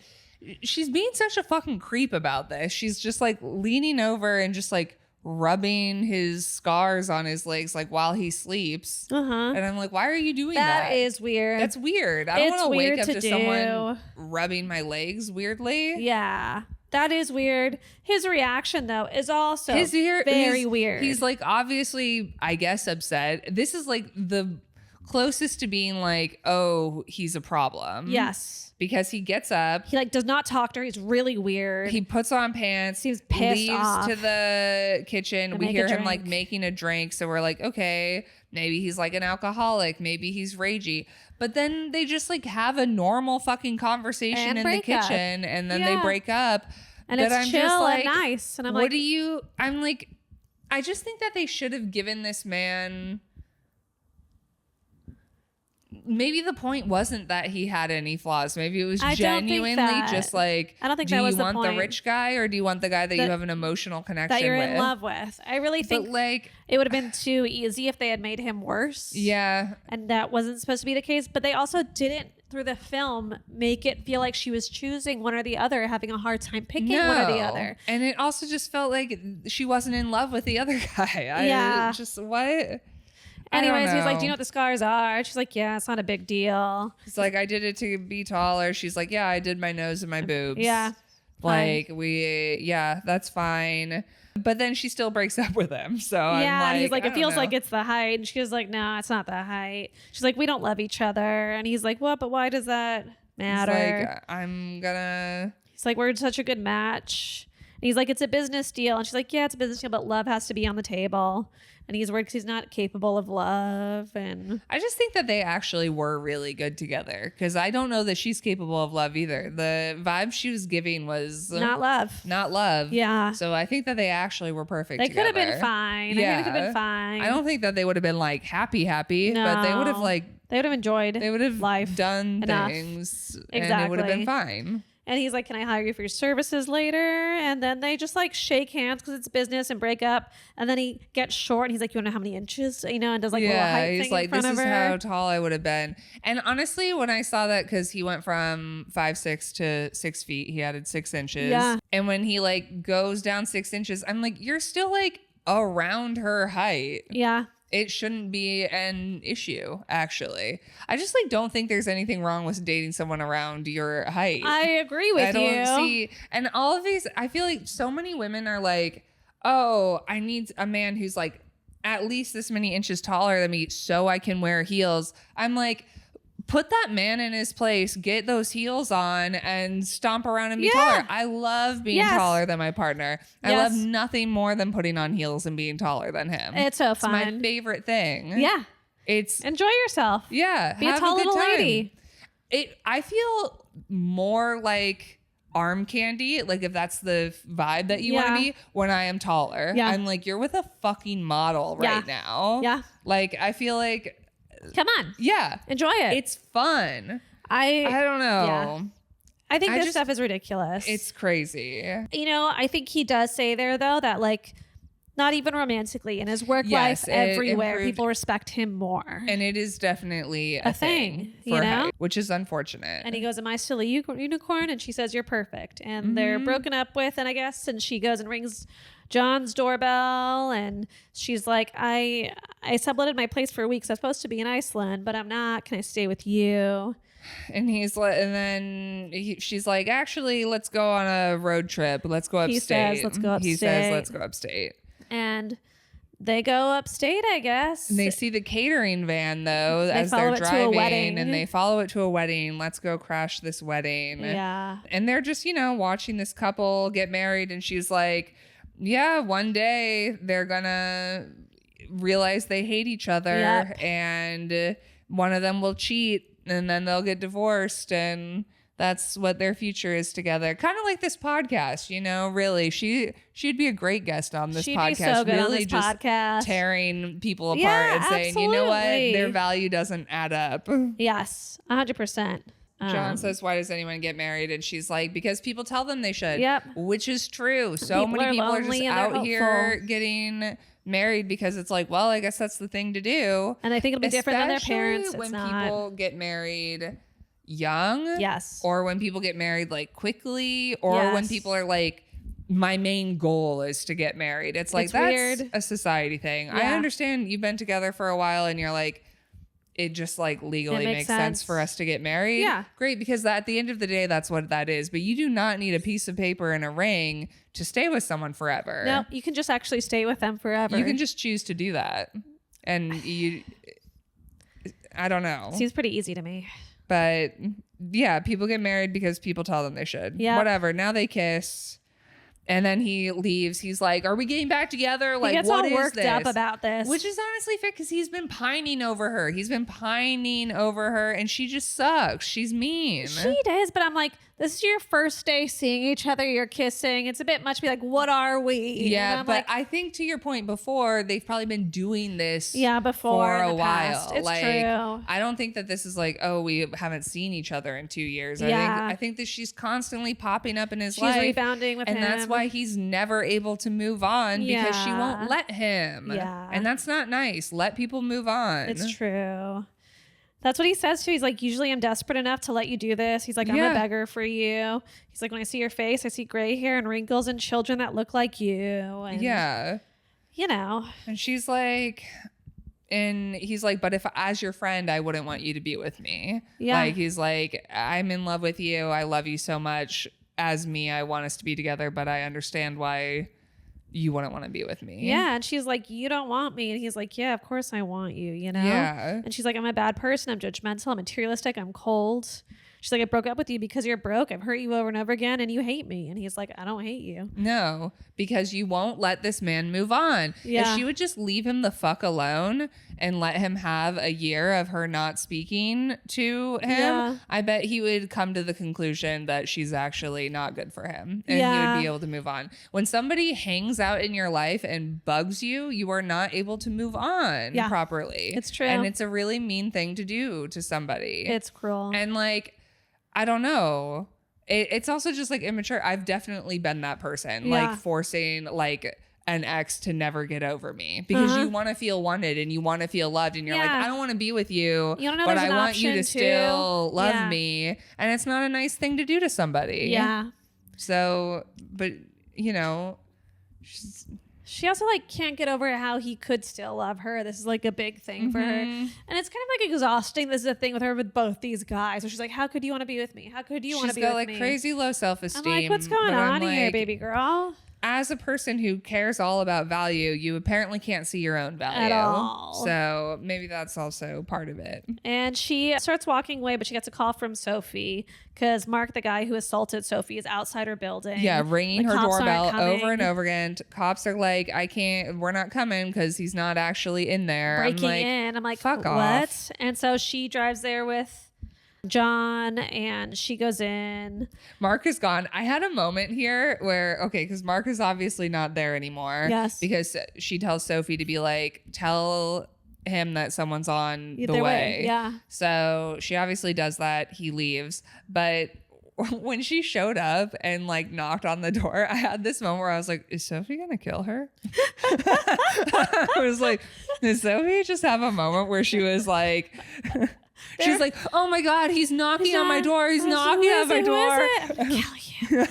she's being such a fucking creep about this. She's just like leaning over and just like rubbing his scars on his legs like while he sleeps. And I'm like, why are you doing that? That is weird. That's weird. I don't want to wake up to someone rubbing my legs weirdly. Yeah. That is weird. His reaction, though, is also very weird. He's like, obviously, I guess, upset. This is like the closest to being like, oh, he's a problem. Yes. Because he gets up. He like does not talk to her. He's really weird. He puts on pants. Seems pissed leaves off. to the kitchen. We hear him like making a drink. So we're like, okay, maybe he's like an alcoholic. Maybe he's ragey. But then they just like have a normal fucking conversation in the kitchen. And then they break up. And it's chill just like, and nice. And I'm like, I'm like, I just think that they should have given this man. Maybe the point wasn't that he had any flaws. Maybe it was genuinely just like, I don't think do that was you want the the rich guy or do you want the guy that you have an emotional connection with? That you're in love with. I really think like it would have been too easy if they had made him worse. Yeah. And that wasn't supposed to be the case. But they also didn't, through the film, make it feel like she was choosing one or the other, having a hard time picking one or the other. And it also just felt like she wasn't in love with the other guy. What? Anyways, he's like, do you know what the scars are? She's like, yeah, it's not a big deal. He's like, I did it to be taller. She's like, yeah, I did my nose and my boobs. Yeah. Like, that's fine. But then she still breaks up with him. So I'm like, and he's like, it feels like it's the height. And she was like, no, it's not the height. She's like, we don't love each other. And he's like, what? But why does that matter? He's like, He's like, we're such a good match. And he's like, it's a business deal. And she's like, yeah, it's a business deal, but love has to be on the table. And he's worried because he's not capable of love. And I just think that they actually were really good together because I don't know that she's capable of love either. The vibe she was giving was not love. Yeah. So I think that they actually were perfect They together. could have been fine. Yeah. They could have been fine. I don't think that they would have been like happy, no. but they would have they would have enjoyed they would have life done enough. things Exactly. and it would have been fine. And he's like, can I hire you for your services later? And then they just like shake hands because it's business and break up. And then he gets short and he's like, you want to know how many inches? You know, and does like a little height he's thing like, in front this of is her. how tall I would have been. And honestly, when I saw that, because he went from 5'6" to 6 feet, he added 6 inches. Yeah. And when he like goes down 6 inches, I'm like, you're still like around her height. Yeah. It shouldn't be an issue, actually. I just like don't think there's anything wrong with dating someone around your height. I agree with you. I don't see, and all of these, I feel like so many women are like, oh, I need a man who's like at least this many inches taller than me so I can wear heels. I'm like, put that man in his place, get those heels on and stomp around and be taller. I love being taller than my partner. I love nothing more than putting on heels and being taller than him. It's so fun. It's my favorite thing. Yeah. It's enjoy yourself. Yeah. Be a tall little lady. I feel more like arm candy, like if that's the vibe that you want to be, when I am taller. Yeah. I'm like, you're with a fucking model right now. Yeah. Like I feel like, come on. Yeah. Enjoy it. It's fun. I don't know. Yeah. I think this stuff is ridiculous. It's crazy. You know, I think he does say there though that like not even romantically in his work life, everywhere people respect him more. And it is definitely a thing you know, which is unfortunate. And he goes, am I still a unicorn? And she says, you're perfect. And they're broken up with, and I guess, and she goes and rings John's doorbell, and she's like, I subletted my place for weeks. I was supposed to be in Iceland, but I'm not. Can I stay with you? And he's like, and then she's like, actually, let's go on a road trip. Let's go upstate. He says, let's go upstate. And they go upstate, I guess. And they see the catering van, though, as they're driving. And they follow it to a wedding. Let's go crash this wedding. Yeah. And they're just, watching this couple get married. And she's like, yeah, one day they're going to realize they hate each other. Yep. And one of them will cheat. And then they'll get divorced. And that's what their future is together. Kind of like this podcast, really. She'd be a great guest on this podcast. Be so good really on this just podcast. tearing people apart and saying, you know what? Their value doesn't add up. Yes, 100%. John says, why does anyone get married? And she's like, because people tell them they should. Yep. Which is true. So many people are just out here getting married because it's like, well, I guess that's the thing to do. And I think it'll be different than their parents. When people get married young, yes, or when people get married like quickly, or when people are like, my main goal is to get married. It's like, that's weird. A society thing. I understand you've been together for a while and you're like, it just like legally makes sense for us to get married. Yeah, great, because at the end of the day, that's what that is. But you do not need a piece of paper and a ring to stay with someone forever. No, you can just actually stay with them forever. You can just choose to do that, and I don't know. Seems pretty easy to me. But yeah, people get married because people tell them they should. Yeah. Whatever. Now they kiss. And then he leaves. He's like, are we getting back together? Like, he gets what all is worked this? up about this. Which is honestly fair because he's been pining over her. And she just sucks. She's mean. She does, but I'm like, this is your first day seeing each other. You're kissing. It's a bit much to be like, what are we? Yeah, but like, I think to your point before, they've probably been doing this before for a while. Past. It's like, true. I don't think that this is like, oh, we haven't seen each other in 2 years. Yeah. I think that she's constantly popping up in his She's life. rebounding with him. And that's why he's never able to move on because she won't let him. Yeah. And that's not nice. Let people move on. It's true. That's what he says too. He's like, usually I'm desperate enough to let you do this. He's like, I'm a beggar for you. He's like, when I see your face, I see gray hair and wrinkles and children that look like you. And, you know. And she's like, and he's like, but if as your friend, I wouldn't want you to be with me. Yeah. Like, he's like, I'm in love with you. I love you so much. As me, I want us to be together, but I understand why you wouldn't want to be with me. Yeah. And she's like, you don't want me. And he's like, yeah, of course I want you, you know? Yeah. And she's like, I'm a bad person. I'm judgmental. I'm materialistic. I'm cold. She's like, I broke up with you because you're broke. I've hurt you over and over again and you hate me. And he's like, I don't hate you. No, because you won't let this man move on. Yeah. If she would just leave him the fuck alone and let him have a year of her not speaking to him, I bet he would come to the conclusion that she's actually not good for him and he would be able to move on. When somebody hangs out in your life and bugs you, you are not able to move on properly. It's true. And it's a really mean thing to do to somebody. It's cruel. And like, I don't know. It's also just like immature. I've definitely been that person, like forcing like an ex to never get over me because you want to feel wanted and you want to feel loved. And you're like, I don't want to be with you, but I want you to still love me. And it's not a nice thing to do to somebody. Yeah. So, but you know, she also like can't get over how he could still love her. This is like a big thing for her. And it's kind of like exhausting. This is a thing with her with both these guys. So she's like, how could you want to be with me? How could you want to be with me? She's got like crazy low self-esteem. I'm like, what's going on here, baby girl? As a person who cares all about value, you apparently can't see your own value. At all. So maybe that's also part of it. And she starts walking away, but she gets a call from Sophie because Mark, the guy who assaulted Sophie, is outside her building. Yeah, ringing her doorbell over and over again. Cops are like, we're not coming because he's not actually in there. Breaking in. I'm like, fuck what? Off. And so she drives there with John and she goes in. Mark is gone. I had a moment here where, because Mark is obviously not there anymore. Yes. Because she tells Sophie to be like, tell him that someone's on the way. Yeah. So she obviously does that. He leaves. But when she showed up and like knocked on the door, I had this moment where I was like, is Sophie gonna kill her? I was like, did Sophie just have a moment where she was like... She's like, oh my God, he's knocking on my door. He's knocking on my door. I'm gonna kill you.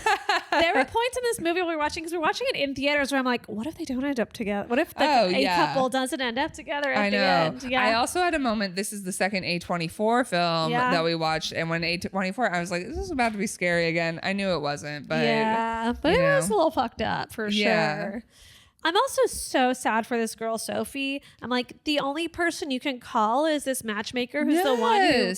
There were points in this movie we were watching, because we're watching it in theaters, where I'm like, what if they don't end up together? What if a couple doesn't end up together at the end? Yeah. I also had a moment, this is the second A24 film that we watched. And when A24, I was like, this is about to be scary again. I knew it wasn't, but it was a little fucked up for sure. I'm also so sad for this girl, Sophie. I'm like, the only person you can call is this matchmaker who's the one who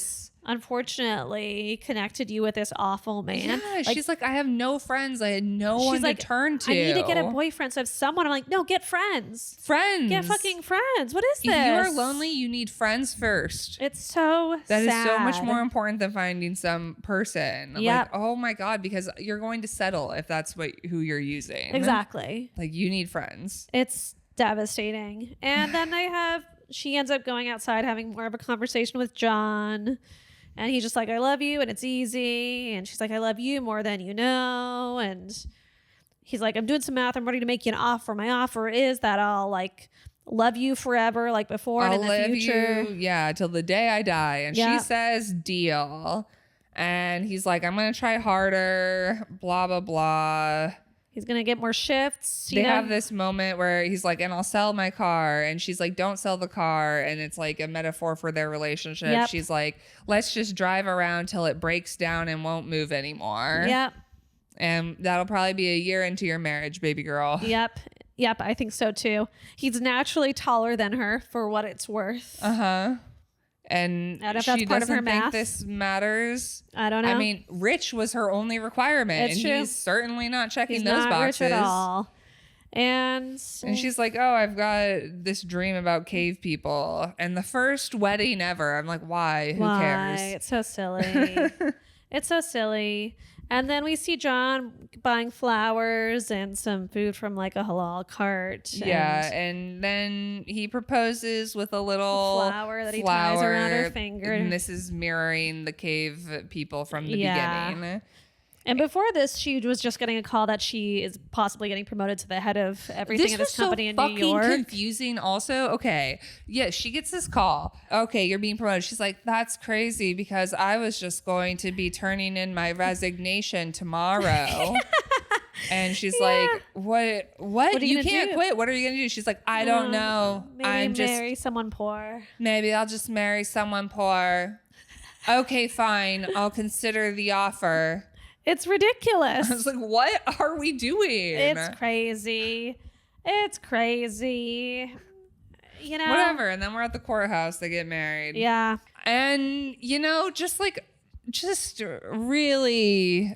unfortunately connected you with this awful man. Yeah, she's like, I have no friends. I had no one to turn to. I need to get a boyfriend. So if someone, I'm like, no, get friends. Friends. Get fucking friends. What is this? If you are lonely, you need friends first. It's so sad. That is so much more important than finding some person. Yep. Like, oh my God, because you're going to settle if that's who you're using. Exactly. Like, you need friends. It's devastating. And then she ends up going outside having more of a conversation with John. And he's just like, I love you and it's easy. And she's like, I love you more than you know. And he's like, I'm doing some math. I'm ready to make you an offer. My offer is that I'll like love you forever, like before and in the future. Till the day I die. And she says, deal. And he's like, I'm going to try harder, blah, blah, blah. He's going to get more shifts. They have this moment where he's like, and I'll sell my car. And she's like, don't sell the car. And it's like a metaphor for their relationship. Yep. She's like, let's just drive around till it breaks down and won't move anymore. Yep. And that'll probably be a year into your marriage, baby girl. Yep. I think so too. He's naturally taller than her for what it's worth. Uh-huh. And I don't know if she that's part of her doesn't think math. this matters. I don't know. I mean, rich was her only requirement. It's and true. he's certainly not checking He's those not boxes. rich at all. And she's like, oh, I've got this dream about cave people. And the first wedding ever. I'm like, why? Who cares? It's so silly. It's so silly. And then we see John buying flowers and some food from like a halal cart. Yeah, and then he proposes with a little flower that he ties around her finger. And this is mirroring the cave people from the beginning. And before this, she was just getting a call that she is possibly getting promoted to the head of everything in this company in New York. This was so fucking confusing also. Okay. Yeah, she gets this call. Okay, you're being promoted. She's like, that's crazy because I was just going to be turning in my resignation tomorrow. And she's like, what? You can't quit. What are you going to do? She's like, I don't know. Maybe marry someone poor. Maybe I'll just marry someone poor. Okay, fine. I'll consider the offer. It's ridiculous. I was like, what are we doing? It's crazy. It's crazy. You know? Whatever. And then we're at the courthouse. They get married. Yeah. And, just really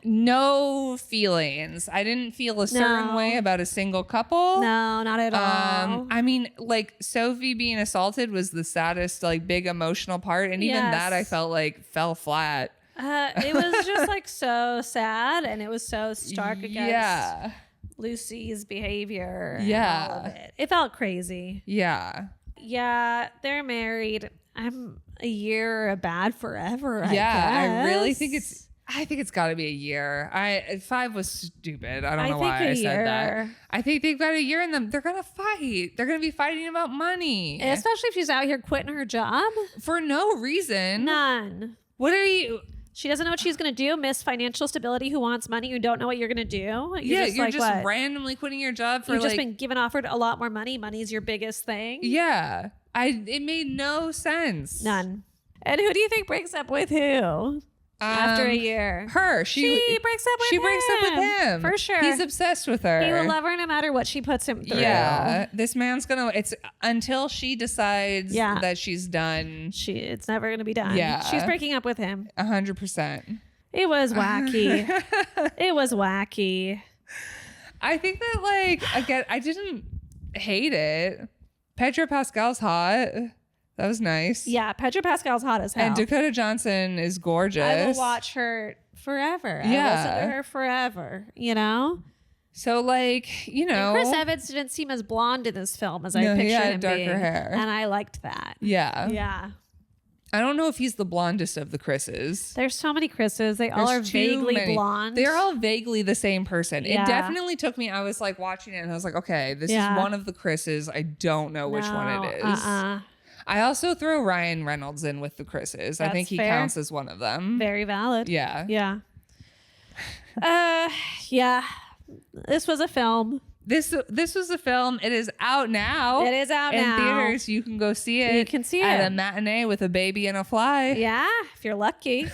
no feelings. I didn't feel a certain way about a single couple. No, not at all. I mean, like Sophie being assaulted was the saddest, like big emotional part. And even that I felt like fell flat. It was just like so sad, and it was so stark against Lucy's behavior. Yeah. All of it. It felt crazy. Yeah. Yeah, they're married. I'm a year bad forever. I really guess. think it's got to be a year. 5 was stupid. I don't know why I said that. I think they've got a year in them. They're gonna fight. They're gonna be fighting about money, especially if she's out here quitting her job for no reason. None. What are you? She doesn't know what she's going to do. Miss Financial Stability who wants money. You don't know what you're going to do. You're just randomly quitting your job for You've just been offered a lot more money. Money's your biggest thing. Yeah. It made no sense. None. And who do you think breaks up with who? After a year, her. She breaks up with him for sure. He's obsessed with her. He will love her no matter what she puts him through. Yeah, this man's gonna. It's until she decides that she's done. It's never gonna be done. Yeah, she's breaking up with him. 100%. It was wacky. It was wacky. I think that again, I didn't hate it. Pedro Pascal's hot. That was nice. Yeah, Pedro Pascal's hot as hell. And Dakota Johnson is gorgeous. I will watch her forever. I listen to her forever, So, and Chris Evans didn't seem as blonde in this film as I pictured he had him darker being. hair. And I liked that. Yeah. Yeah. I don't know if he's the blondest of the Chris's. There's so many Chris's. They all are vaguely blonde. They're all vaguely the same person. Yeah. It definitely took me. I was watching it and I was like, okay, this is one of the Chris's. I don't know which one it is. I also throw Ryan Reynolds in with the Chris's. I think he counts as one of them. Very valid. Yeah. Yeah. Yeah. This was a film. This was a film. It is out now. It is out in now. theaters. You can go see it. You can see it at a matinee with a baby and a fly. Yeah, if you're lucky. And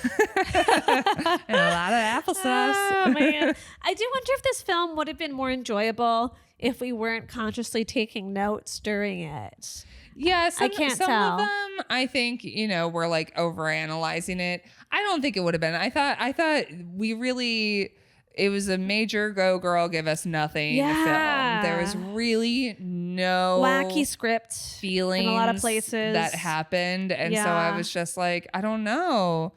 a lot of applesauce. Oh man, I do wonder if this film would have been more enjoyable if we weren't consciously taking notes during it. Yeah, I can't some tell. of them, I think, we're overanalyzing it. I don't think it would have been. I thought we really. It was a major go girl, give us nothing film. There was really no wacky script feelings in a lot of places that happened. And so I was just like, I don't know.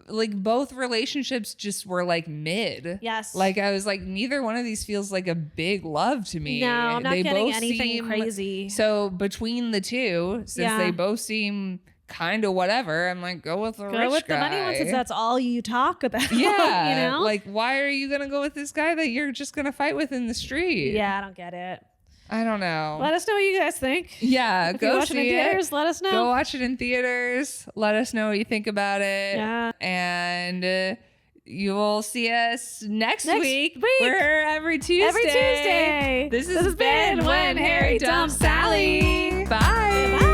Both relationships just were mid. Yes. I was like, neither one of these feels like a big love to me. No, I'm not getting both anything crazy. So between the two, since they both seem kind of whatever, I'm like, go with the rich guy. Go with the money one since that's all you talk about. Yeah. Why are you going to go with this guy that you're just going to fight with in the street? Yeah, I don't get it. I don't know. Let us know what you guys think. Yeah, if go see it in theaters. Let us know. Go watch it in theaters. Let us know what you think about it. Yeah. And you will see us next week. We're every Tuesday. Every Tuesday. This has been When Harry Dumps Sally. Bye. Bye.